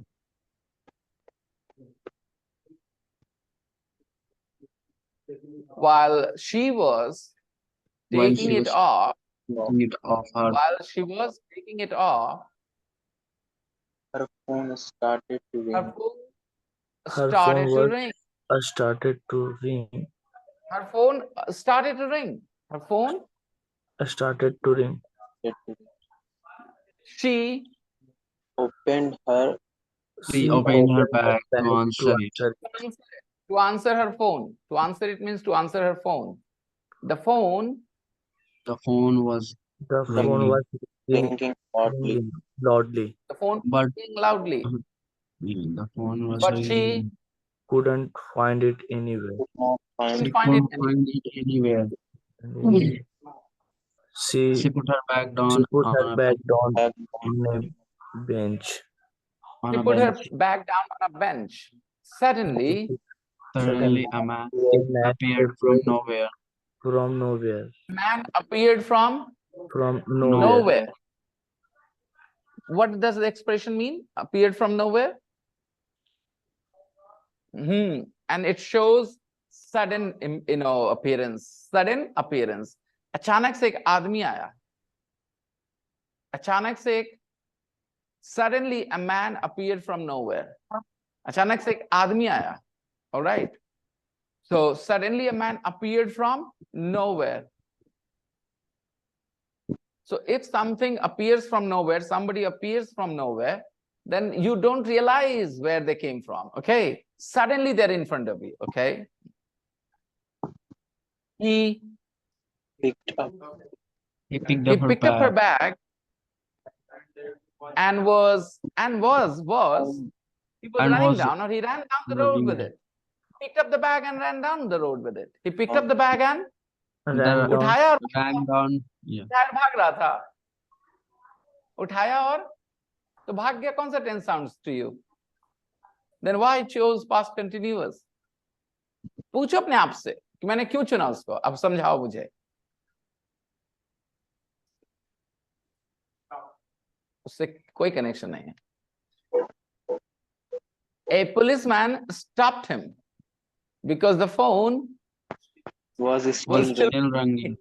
While she was taking it off, Taking it off her. while she was taking it off, Her phone started to ring. her phone Her started phone to was ring. started to ring. Her phone started to ring. Her phone. Started to ring. She Opened her. She opened her bag to bag answer it. to answer her phone. To answer it means to answer her phone. The phone The phone was The phone ringing. was Ringing loudly. ringing loudly. the phone But ringing loudly. the phone was But ringing. she Couldn't find it anywhere. Could not find couldn't it. find it Couldn't find it anywhere. She She put her bag she down put on her a bag down Bag on a bench. on She a put her bench. bag down on a bench. Suddenly, Suddenly, a man man appeared from nowhere. from nowhere. a man appeared from From Nowhere. nowhere. What does the expression mean? Appeared from nowhere? And it shows sudden, appearance. Sudden appearance. अचानक से एक आदमी आया. अचानक से एक suddenly a man appeared from nowhere. अचानक से एक आदमी आया. All right. So suddenly a man appeared from nowhere. So if something appears from nowhere, somebody appears from nowhere, then you don't realize where they came from. Okay. Suddenly they're in front of you. Okay. He picked up. He picked he up her picked up her bag. bag and was he was And running was down, or he ran down the road running with down. it. Picked up the bag and ran down the road with it. He picked up the bag and Ran The- down. उठाया और Ran down. Yeah. उठाया भाग रहा था. उठाया और तो भाग गया. कौन सा tense sounds to you? Then why chose past continuous? पूछो अपने आप से कि मैंने क्यों चुना उसको. अब समझाओ मुझे. उससे कोई कनेक्शन नहीं है. A policeman stopped him because the phone Was was still still Still ringing.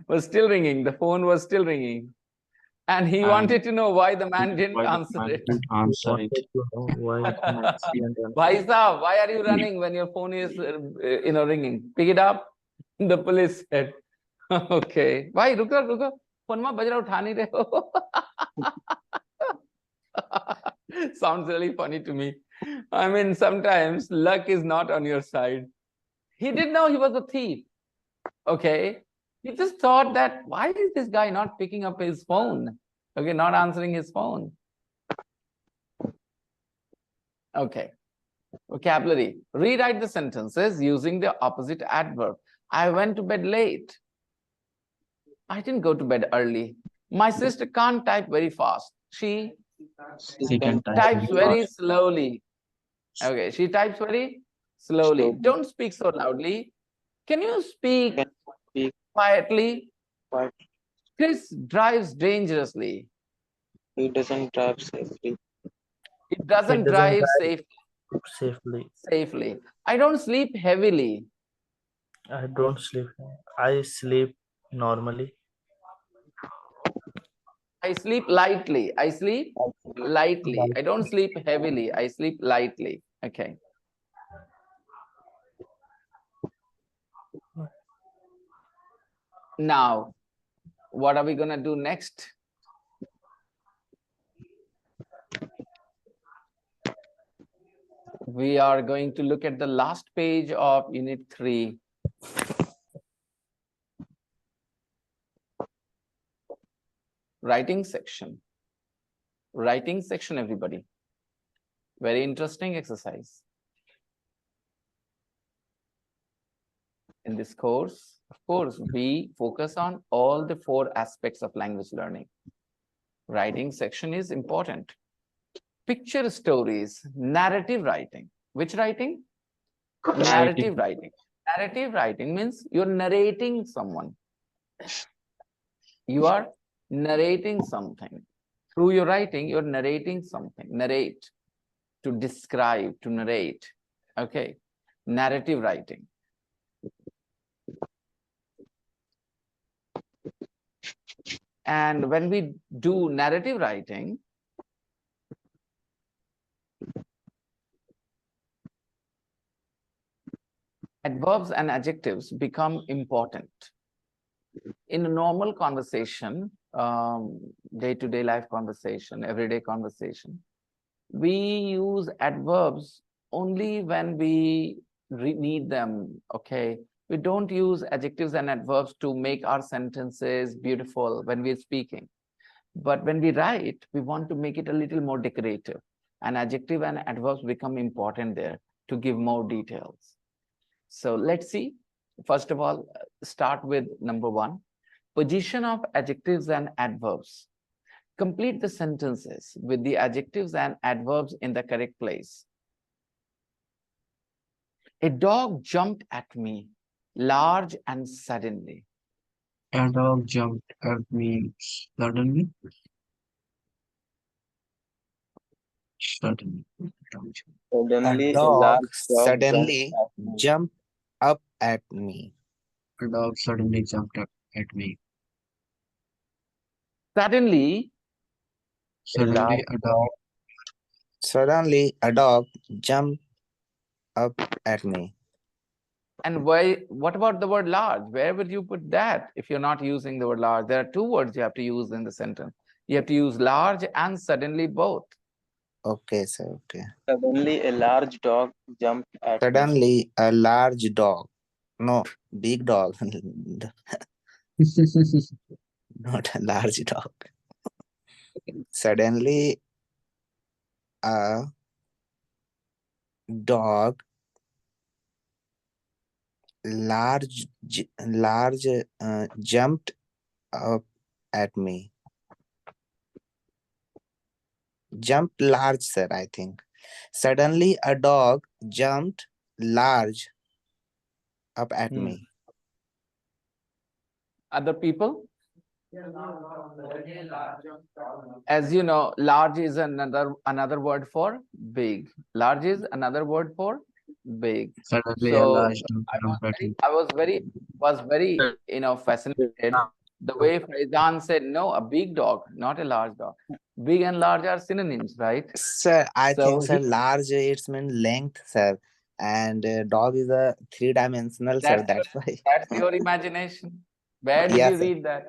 was still ringing. The phone was still ringing, and he And wanted to know why the man didn't why the answer man it. didn't answer Wanted it. to know why the man didn't answer. Bhai Saab, why are you running when your phone is ringing? Pick it up. The police said, okay. Bhai, रुको. Phone में बज रहा उठा नहीं रहे हो. Sounds really funny to me. I mean, sometimes luck is not on your side. He didn't know he was a thief. Okay. He just thought that, why is this guy not picking up his phone? Okay, not answering his phone. Okay. Vocabulary. Rewrite the sentences using the opposite adverb. I went to bed late. I didn't go to bed early. My sister can't type very fast. She She can type types very very fast. slowly. Okay, she types very slowly. Slowly. Don't speak so loudly. Can you speak Can speak quietly? quiet. Chris drives dangerously. He doesn't drive safely. It It doesn't doesn't drive drive safely. safely. I don't sleep heavily. I don't sleep. I sleep normally. I sleep lightly. I sleep lightly. I don't sleep heavily. I sleep lightly. Okay. Now, what are we going to do next? We are going to look at the last page of Unit 3. Writing section. Writing section, everybody. Very interesting exercise. In this course, of course, we focus on all the 4 aspects of language learning. Writing section is important. Picture stories, narrative writing. Which writing? Narrative writing. Narrative writing means you're narrating someone. You are narrating something. Through your writing, you're narrating something. Narrate, to describe, to narrate. Okay. Narrative writing. And when we do narrative writing, adverbs and adjectives become important. In a normal conversation, day-to-day life conversation, everyday conversation, we use adverbs only when we need them, okay? We don't use adjectives and adverbs to make our sentences beautiful when we're speaking. But when we write, we want to make it a little more decorative. And adjective and adverbs become important there to give more details. So let's see. First of all, start with number 1. Position of adjectives and adverbs. Complete the sentences with the adjectives and adverbs in the correct place. A dog jumped at me, large and suddenly. A dog jumped at me suddenly. Suddenly. Suddenly, A a large dog dog suddenly jumped up at me. A dog suddenly jumped up at me. Suddenly, Suddenly, a dog. Suddenly, a dog jumped up at me. and why? What about the word large? Where would you put that if you're not using the word large? There are 2 words you have to use in the sentence. You have to use large and suddenly both. Okay, sir. Okay. Suddenly, a large dog jumped at me. Suddenly, a large dog. No, big dog. Not a large dog. Suddenly, a dog large jumped up at me. Jumped large, sir, I think. Suddenly, a dog jumped large up at me. Other people? As you know, large is another word for big. Large is another word for big. Suddenly, a So large dog jumped at me. I was very fascinated the way Faizan said, no, a big dog, not a large dog. Big and large are synonyms, right? Sir, I So think, sir, large, it's mean length, sir. And dog is a 3-dimensional, sir. That's why. that's your imagination. Where did Yes, you sir. read that?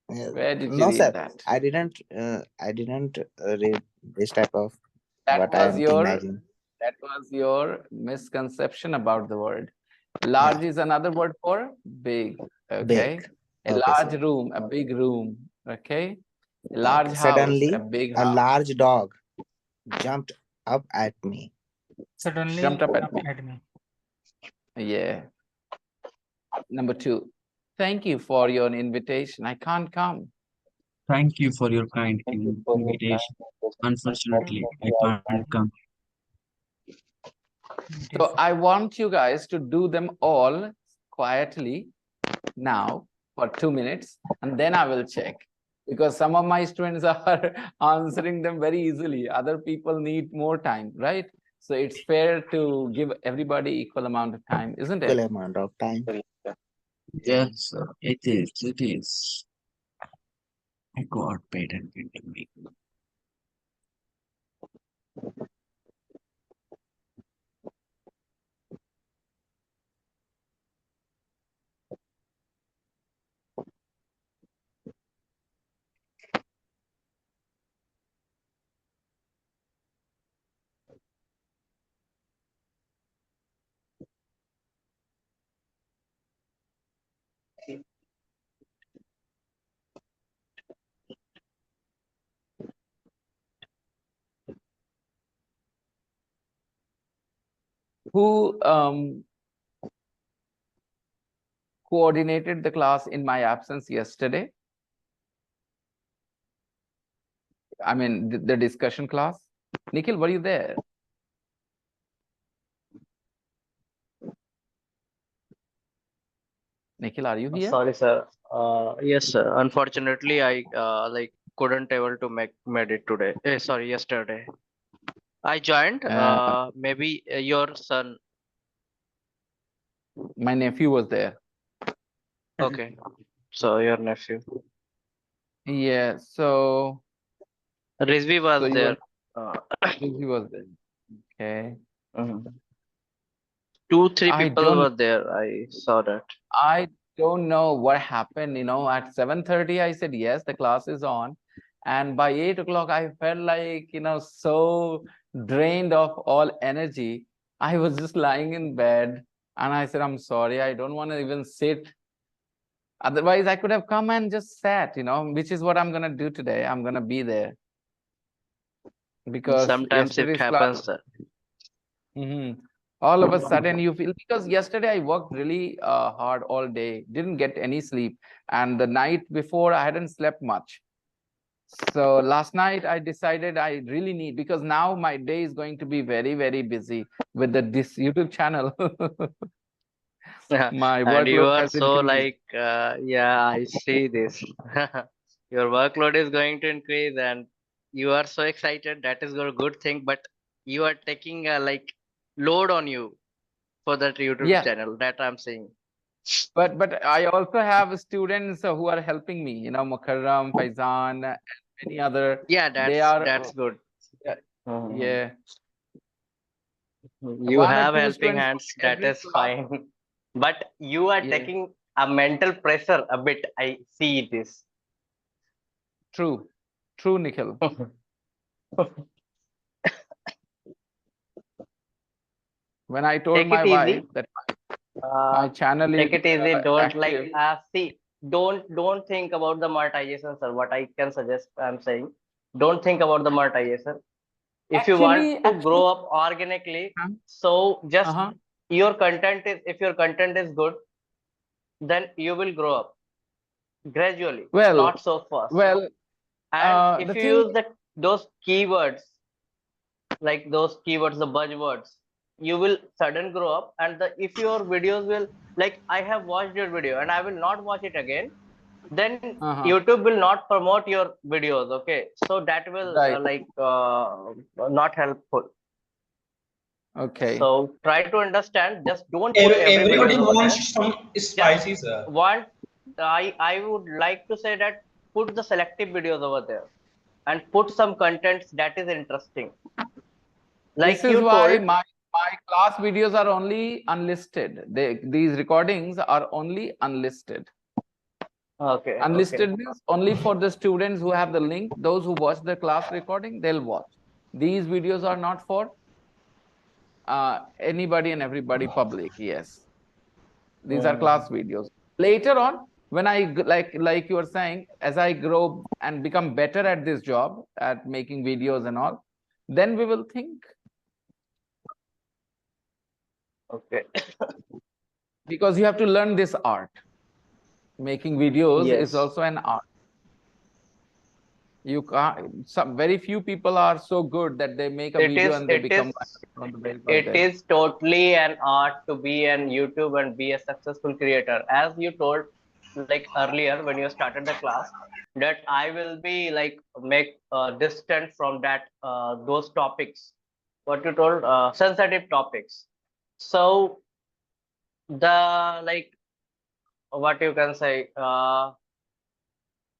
Yes. Where did you No, read sir. that? I didn't read this type of That what I was am your imagining. that was your misconception about the word. Large is another word for big. Okay. Big. A Okay, large sir. room, a big room. Okay. A large Okay. house, a Suddenly, big a house. large dog jumped up at me. Suddenly Jumped up at up me. at me. Yeah. Number 2. Thank you for your invitation. I can't come. Thank you for your kind Thank you for your invitation. time. Unfortunately, I can't come. So I want you guys to do them all quietly now for 2 minutes, and then I will check, because some of my students are answering them very easily. Other people need more time, right? So it's fair to give everybody equal amount of time, isn't Equal it? amount of time. Yes, sir, it is. It is. I got paid and to me. Who coordinated the class in my absence yesterday? I mean, the discussion class. Nikhil, were you there? Nikhil, are you here? Sorry, sir. Yes, sir. Unfortunately, I like couldn't able to made it today. Sorry, yesterday. I joined. Maybe your son. My nephew was there. Okay. So your nephew. Yeah, so Rizvi was you were there. he was there. Okay. Mhm. 2-3 I people don't were there. I saw that. I don't know what happened. At 7:30, I said, yes, the class is on. And by 8 o'clock, I felt like, so drained of all energy. I was just lying in bed and I said, I'm sorry, I don't want to even sit. Otherwise, I could have come and just sat, which is what I'm going to do today. I'm going to be there because Sometimes it yesterday's class. happens, sir. All of a sudden you feel, because yesterday I worked really hard all day, didn't get any sleep, and the night before I hadn't slept much. So last night I decided I really need, because now my day is going to be very, very busy with this YouTube channel. My And you workload are has so increased. like, yeah, I see this. Your workload is going to increase, and you are so excited. That is a good thing, but you are taking a like load on you for that YouTube Yeah, channel. That I'm saying. but I also have students who are helping me, Mukarram, Faizan, and many other. Yeah, They that's are, that's good. yeah, Mhm. yeah. You One or have two helping students hands. That every is class. fine. But you are Yeah, taking a mental pressure a bit. I see this. true, true, Nikhil. When I told Take my it wife easy. that my Uh, channel is take it easy. Don't like active, see. Don't think about the monetization, sir. What I can suggest, I'm saying, don't think about the monetization. If you want to actually, grow up organically, huh? so just Uh-huh. your content is, if your content is good, then you will grow up gradually, Well, not so fast. well, And the if you thing, use those keywords, like those keywords, the buzzwords, you will sudden grow up. And if your videos will, like I have watched your video and I will not watch it again, then uh-huh, YouTube will not promote your videos. Okay, so that will right, not helpful. okay. So try to understand. Just don't put every Everybody videos over there. wants some Just spicy, sir. want, I would like to say that put the selective videos over there and put some contents that is interesting. This Like is you why told, my class videos are only unlisted. These recordings are only unlisted. okay, okay. Unlisted means only for the students who have the link. Those who watch the class recording, they'll watch. These videos are not for anybody and everybody public. Yes. These are class videos. Later on, when like you were saying, as I grow and become better at this job, at making videos and all, then we will think, Okay. because you have to learn this art. Making videos is Yes. also an art. You can't, some very few people are so good that they make a It video is and they it is become viral on the very first it day. is totally an art to be an YouTube and be a successful creator. As you told like earlier when you started the class, that I will be like make distant from that those topics. What you told, sensitive topics. So the like what you can say,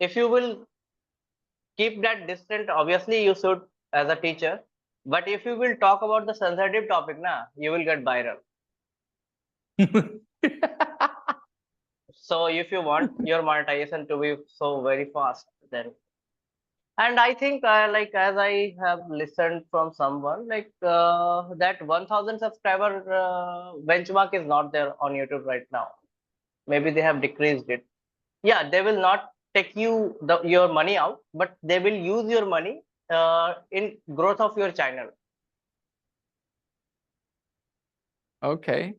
if you will keep that distant, obviously you should as a teacher. But if you will talk about the sensitive topic, na, you will get viral. So if you want your monetization to be so very fast, then, and I think like as I have listened from someone like that 1000 subscriber benchmark is not there on YouTube right now. Maybe they have decreased it. Yeah, they will not take your money out, but they will use your money in growth of your channel. Okay.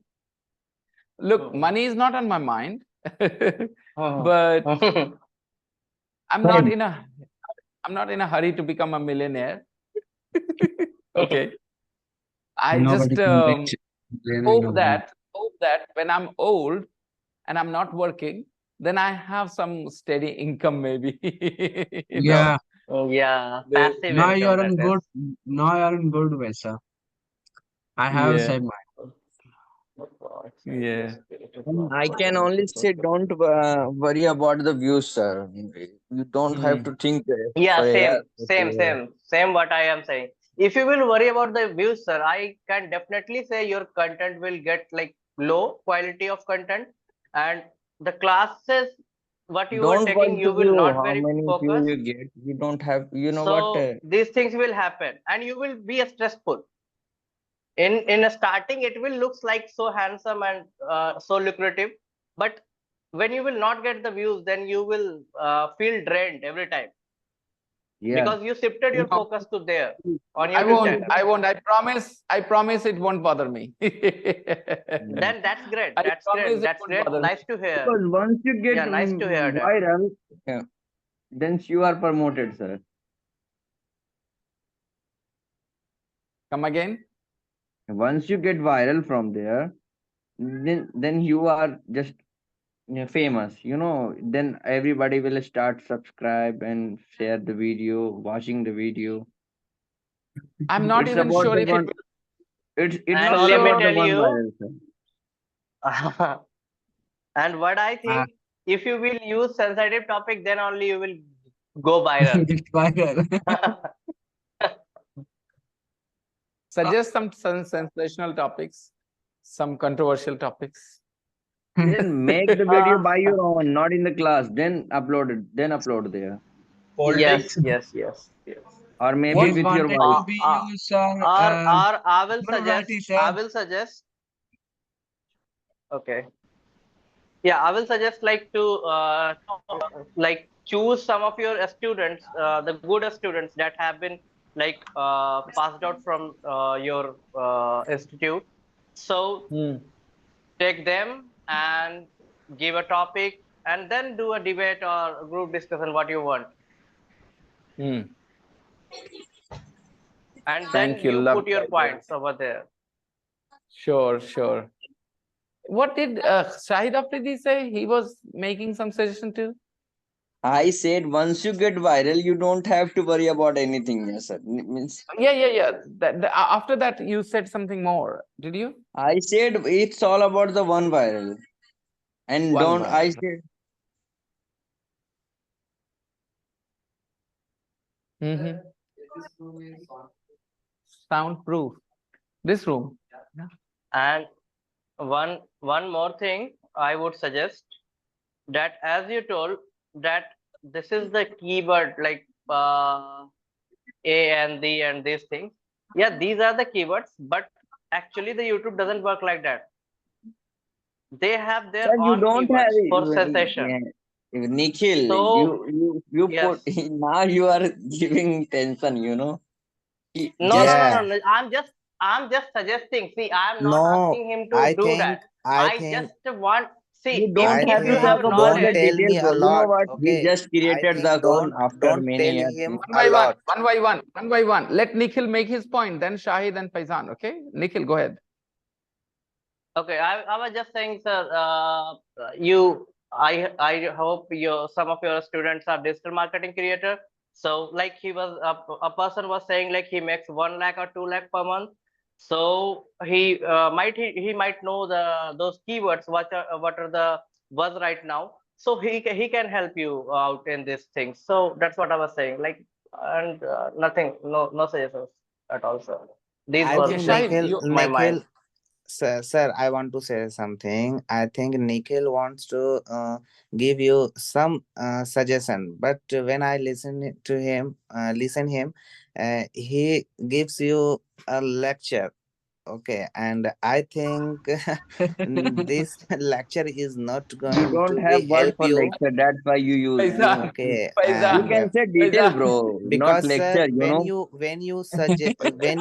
Look, money is not on my mind, but I'm not in a hurry to become a millionaire. Okay. I Nobody just can reach hope that when I'm old and I'm not working, then I have some steady income, maybe. You know, Yeah, Yeah, the- passive now you income are that in is. good. Now you are in good way, sir. I have the yeah, same mind. yeah. I can only say don't worry about the views, sir. You don't have to think Yeah, for a year. same what I am saying. If you will worry about the views, sir, I can definitely say your content will get like low quality of content, and the classes what you were Don't watch taking, the you will view, not how very many views focused. you get. You don't have, you know what? So these things will happen, and you will be stressful. In a starting, it will looks like so handsome and so lucrative, but when you will not get the views, then you will feel drained every time Yeah. because you shifted your No, focus to there on I YouTube won't. channel. I won't. I promise it won't bother me. Then that's great. I That's great. promise it That's won't great. bother me. Nice to hear. Because once you get Yeah, nice to hear that. viral, yeah, then you are promoted, sir. Come again? Once you get viral from there, then you are just famous. Then everybody will start subscribe and share the video, watching the video. I'm not It's even about sure the if it one. will. It's And Not all let me about sure. the tell one you, viral, sir. and what I Uh, think, if you will use sensitive topic, then only you will go viral. it's viral. Suggest some sensational topics, some controversial topics. Then make the video uh, by your own, not in the class. Then upload it. Then upload there, yes, Politics. yes, yes, yes. or maybe We What? with your wanted wife. to be Uh, you, sir. or One variety, sir. I will suggest, okay. Yeah, I will suggest like to like choose some of your students, the good students that have been like passed out from your institute. So Hmm. take them and give a topic, and then do a debate or group discussion what you want, Hmm. and then Thank you. you put Lovely your idea. points over there. Sure, sure. What did Shahid Afridi say? He was making some suggestion too. I said once you get viral, you don't have to worry about anything. Yes, sir. Means Yeah. After that, you said something more. Did you? I said it's all about the one viral, and One don't. I word. said Mm-hmm. Soundproof. This room. Yeah. And one more thing I would suggest, that as you told that this is the keyword like A and D and these things. Yeah, these are the keywords, but actually the YouTube doesn't work like that. they have Sir, their you own don't have keywords for sensation. Nikhil. So You put yes. now you are giving tension. No, no, Just no, no, Yeah. no. I'm just suggesting. See, I'm not No, asking him to I do that. think, I I think, just want, you see, don't I if have you to think talk have about don't the knowledge. tell details, me a bro. You know lot. what? He Okay. just I created think the account after don't many tell years. him One a by one, lot. one by one, one by one. Let Nikhil make his point, then Shahid and Faizan. Okay, Nikhil, go ahead. Okay, I was just saying, sir. I hope some of your students are digital marketing creator. So, like a person was saying, like he makes 1 lakh or 2 lakh per month. So he might know those keywords what are the buzz right now. So he can help you out in these things. So that's what I was saying. Like, and nothing, no suggestions at all, sir. These I were Okay, think just Shahid, Nikhil, you. my mind. sir, I want to say something. I think Nikhil wants to give you some suggestion, but when I listen him, he gives you a lecture. Okay, and I think this lecture is not You going don't to have be word help for you. lecture. That's why you use. Faizan, Okay, You Faizan, and can say detail, Faizan. bro, not because sir, lecture. when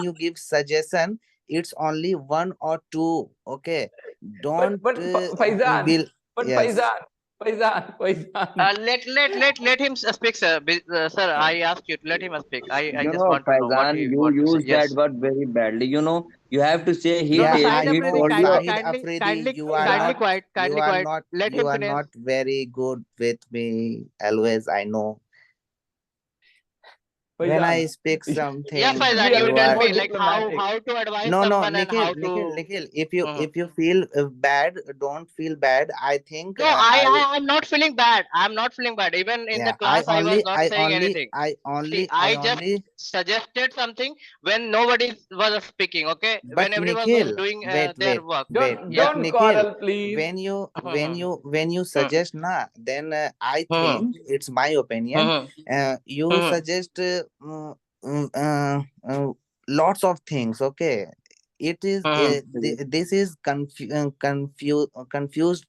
you give suggestion, it's only one or two. Okay, don't Faizan, will. but Yes. Faizan. Let him speak, sir. Sir, I ask you to let him speak. I just want to know what Faizan, he you want to say. use that Yes. word very badly. You have to say No, he no, Yeah, tell, Sahid I he know. Afridi, told you. Sahid Afridi, Faizan. you are not, Let him finish. very good with me always. I know when I Faizan, speak Yeah, something, you should be Faizan, a you you little tell are. more me like diplomatic. how to advise No, no, someone and how to. Nikhil. Mhm. If you feel bad, don't feel bad. I think No, I'm not feeling bad. I'm not feeling bad. Even in the yeah. class, I was not saying anything. See, I I just only. suggested something when nobody was speaking. Okay, But when everyone was Nikhil, doing their wait, work. But Yeah. Don't Nikhil, quarrel, please. when you suggest na, then I think it's my opinion. You suggest mm, uh, lots of things. Okay, it is this is confused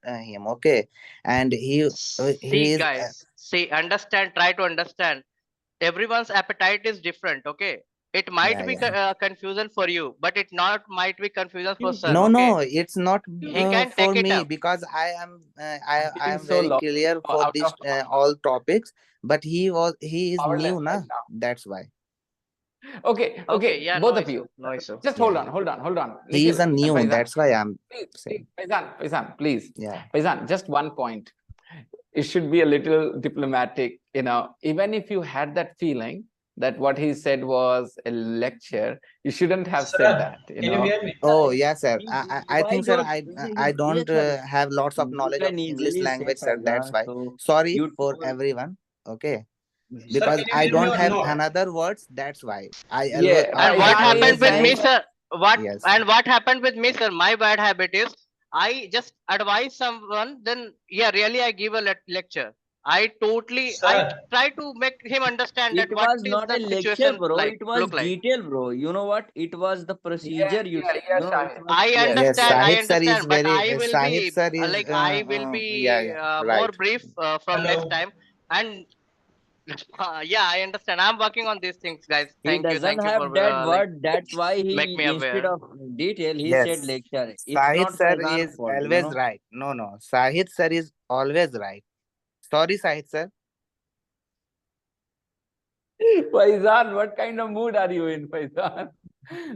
him. Okay, and he See, is guys, see, understand, try to understand. Everyone's appetite is different, okay? It might yeah, be yeah. confusion for you, but it not might be confusion for sir, No, okay? no, it's not He can for take it me up. because I Being am so very long, clear for out this of all topics. But he is powerless new, right na. now. That's why. Okay, Okay, yeah, no both of issue, you. no issue. Just Yeah, hold on. he is Nikhil a and new. Faizan. That's why I'm Please, saying. Please. Yeah, Faizan, just one point. It should be a little diplomatic, even if you had that feeling that what he said was a lecture, you shouldn't have said Sir, that, can you hear me? oh yeah, sir. I Why think, sir, don't I don't yes, sir. have lots of You knowledge of can English easily say language, sir. That's Faizan. why. So Sorry you for told everyone. Okay, Sir, because can you I hear me don't or have not? another words. That's why Yeah, And I what Faizan happened is always with me, like saying, sir? yes. What happened with me, sir? My bad habit is I just advise someone, then yeah, really I give a lecture. I Sir, try to make him understand it that what was is not the a lecture, situation bro. like It was look like. detail, bro. You know what? It was the procedure. It Shahid. was Yes, I Sahid sir is understand, but very I will be Sahid sir is I will yeah, be yeah, more right. brief from next hello. time. And yeah, I understand. I'm working on these things, guys. he doesn't Thank you have for that like word. That's why make me he instead aware. of detail he said Yes, lecture. It's Sahid not sir Faizan is always fault. right. No, no, Sahid sir is always right. Sorry, Sahid sir. Faizan, what kind of mood are you in, Faizan?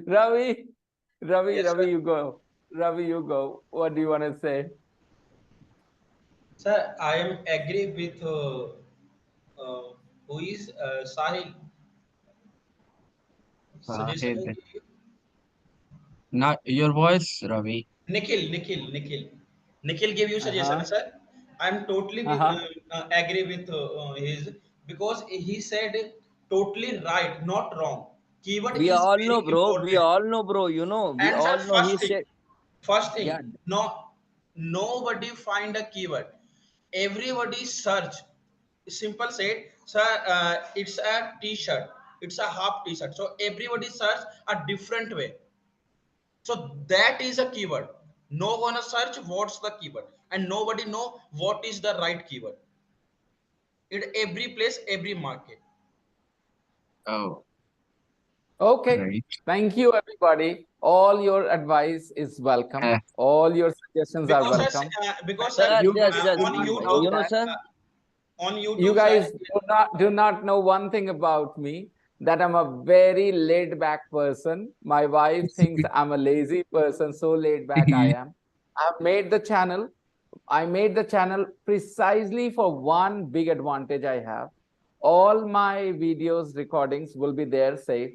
Ravi, Yes, sir. You go. Ravi, you go. What do you want to say? Sir, I am agree with who is Sahil suggestion he Sahid. give you. Not your voice, Ravi. Nikhil gave you suggestion, Uh-huh. sir. I'm totally Uh-huh. agree with his because he said totally right, not wrong. Keyword We is all know, very bro. We important. all know, bro. We And all sir, know. He said, first yeah. thing, no, nobody find a keyword. Everybody search. Simple said, sir, it's a T-shirt. It's a half T-shirt. So everybody search a different way. So that is a keyword. No gonna search what's the keyword, and nobody know what is the right keyword. In every place, every market. Oh, Okay, right. thank you, everybody. All your advice is welcome. Uh, All your suggestions are welcome. Because But Sir, you just guys just do on not know YouTube, you know, that. sir. on You YouTube, sir. guys do not know one thing about me, that I'm a very laid back person. My wife thinks I'm a lazy person, so laid back I am. I've made the channel. I made the channel precisely for one big advantage I have. All my videos recordings will be there safe.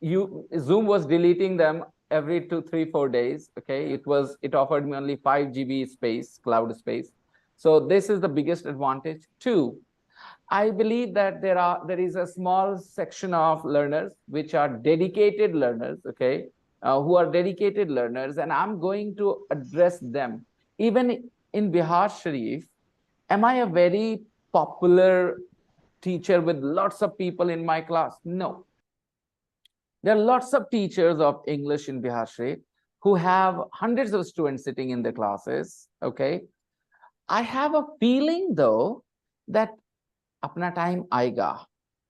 Zoom was deleting them every 2, 3, 4 days. Okay, it offered me only 5 GB space, cloud space. So this is the biggest advantage. Two, I believe that there is a small section of learners which are dedicated learners, okay, who are dedicated learners, and I'm going to address them. Even in Bihar Sharif, am I a very popular teacher with lots of people in my class? No. There are lots of teachers of English in Bihar Sharif who have hundreds of students sitting in the classes, okay. I have a feeling though that apna time aega.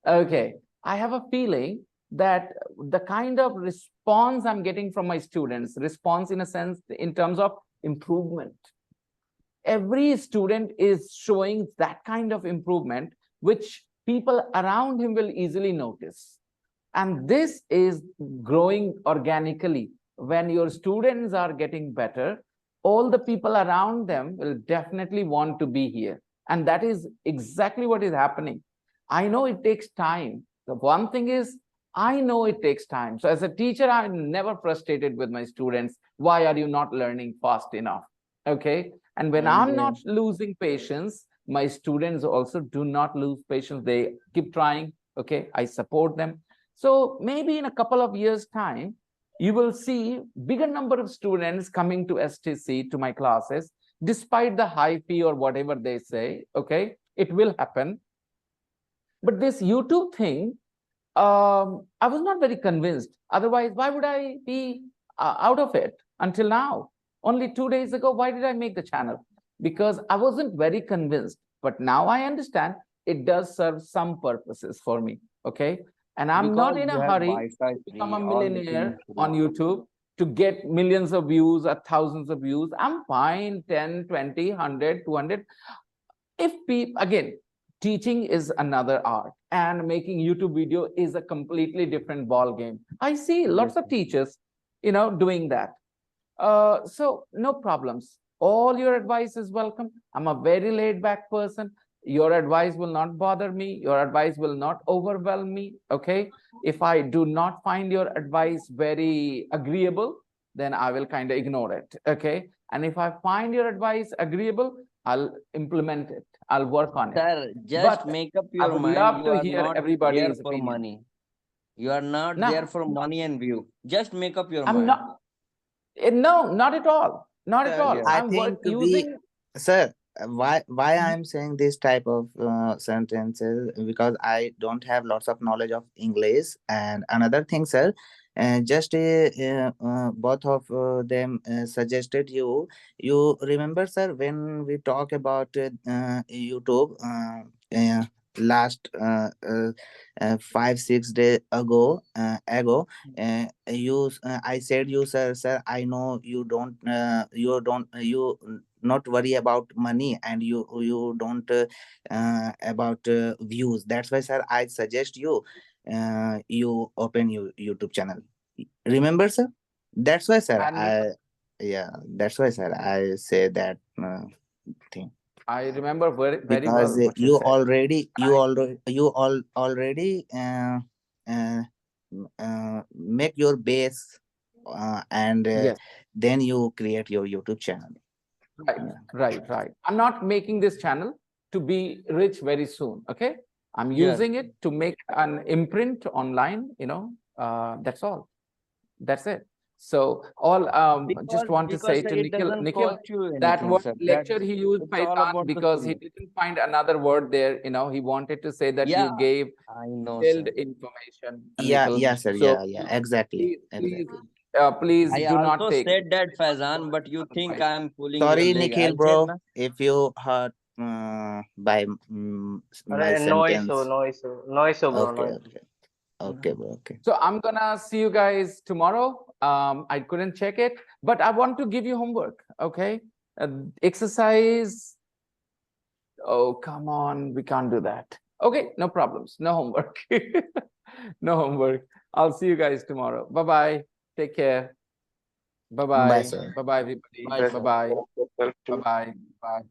Okay, I have a feeling that the kind of response I'm getting from my students, response in a sense, in terms of improvement, every student is showing that kind of improvement, which people around him will easily notice. And this is growing organically. When your students are getting better, all the people around them will definitely want to be here. And that is exactly what is happening. I know it takes time. The one thing is, I know it takes time. So as a teacher, I'm never frustrated with my students. Why are you not learning fast enough? Okay. And when I'm Yeah. not losing patience, my students also do not lose patience. They keep trying. Okay. I support them. So maybe in a couple of years' time, you will see bigger number of students coming to STC, to my classes, despite the high fee or whatever they say. Okay, it will happen. But this YouTube thing, I was not very convinced. Otherwise, why would I be out of it until now? Only 2 days ago, why did I make the channel? Because I wasn't very convinced. But now I understand it does serve some purposes for me. Okay. And I'm not Because in you a have hurry Wi-Fi to become a free, all the things millionaire free. on YouTube to get millions of views or thousands of views. I'm fine, 10, 20, 100, 200. If people, again, teaching is another art and making YouTube video is a completely different ball game. I see Yes, lots of sir. teachers, doing that. So no problems. All your advice is welcome. I'm a very laid back person. Your advice will not bother me. Your advice will not overwhelm me. Okay. If I do not find your advice very agreeable, then I will kind of ignore it. Okay. And if I find your advice agreeable, I'll implement it. I'll work on it. Sir, just But make up I your would mind. love You to are hear not there everybody's for opinion. money. You are not there No, for money and view. Just make up your I'm mind. not. No, not at all. Not at all. Yes. I I'm think using. sir, why Mhm. I'm saying this type of sentences, because I don't have lots of knowledge of English. And another thing, sir, just both of them suggested you. You remember, sir, when we talk about YouTube last 5 6 days ago, I said you, sir, I know you not worry about money, and you don't about views. That's why, sir, I suggest you you open your YouTube channel. Remember, sir? That's why, sir, And yeah, that's why, sir, I say that thing. I remember very, very Because well what you said. I, you already make your base, and yes, then you create your YouTube channel. right, Yeah. right. I'm not making this channel to be rich very soon. Okay. I'm Yes. using it to make an imprint online, that's all. That's it. So all just want to Because say sir, to it Nikhil, doesn't cost you that anything, word sir. lecture he used It's all Paisan about the because he feeling. didn't find another word there. He wanted to say that you Yeah, gave I know, detailed sir. information, Yeah, Nikhil. yeah, sir. So Yeah, exactly, please exactly. Please I do not also take. said that, Faizan, but you think I'm pulling your Sorry, leg. Nikhil, I said, bro, na? if you hurt by my No issue, sentence. no issue, no issue, bro, no Okay, issue. okay, okay, bro, okay. So I'm gonna see you guys tomorrow. I couldn't check it, but I want to give you homework. Okay, exercise. Oh, come on, we can't do that. Okay, no problems, no homework. No homework. I'll see you guys tomorrow. Bye bye. Take care. Bye Bye, bye. sir. Bye bye, everybody. Bye, Bye sir. bye. Bye bye. Bye.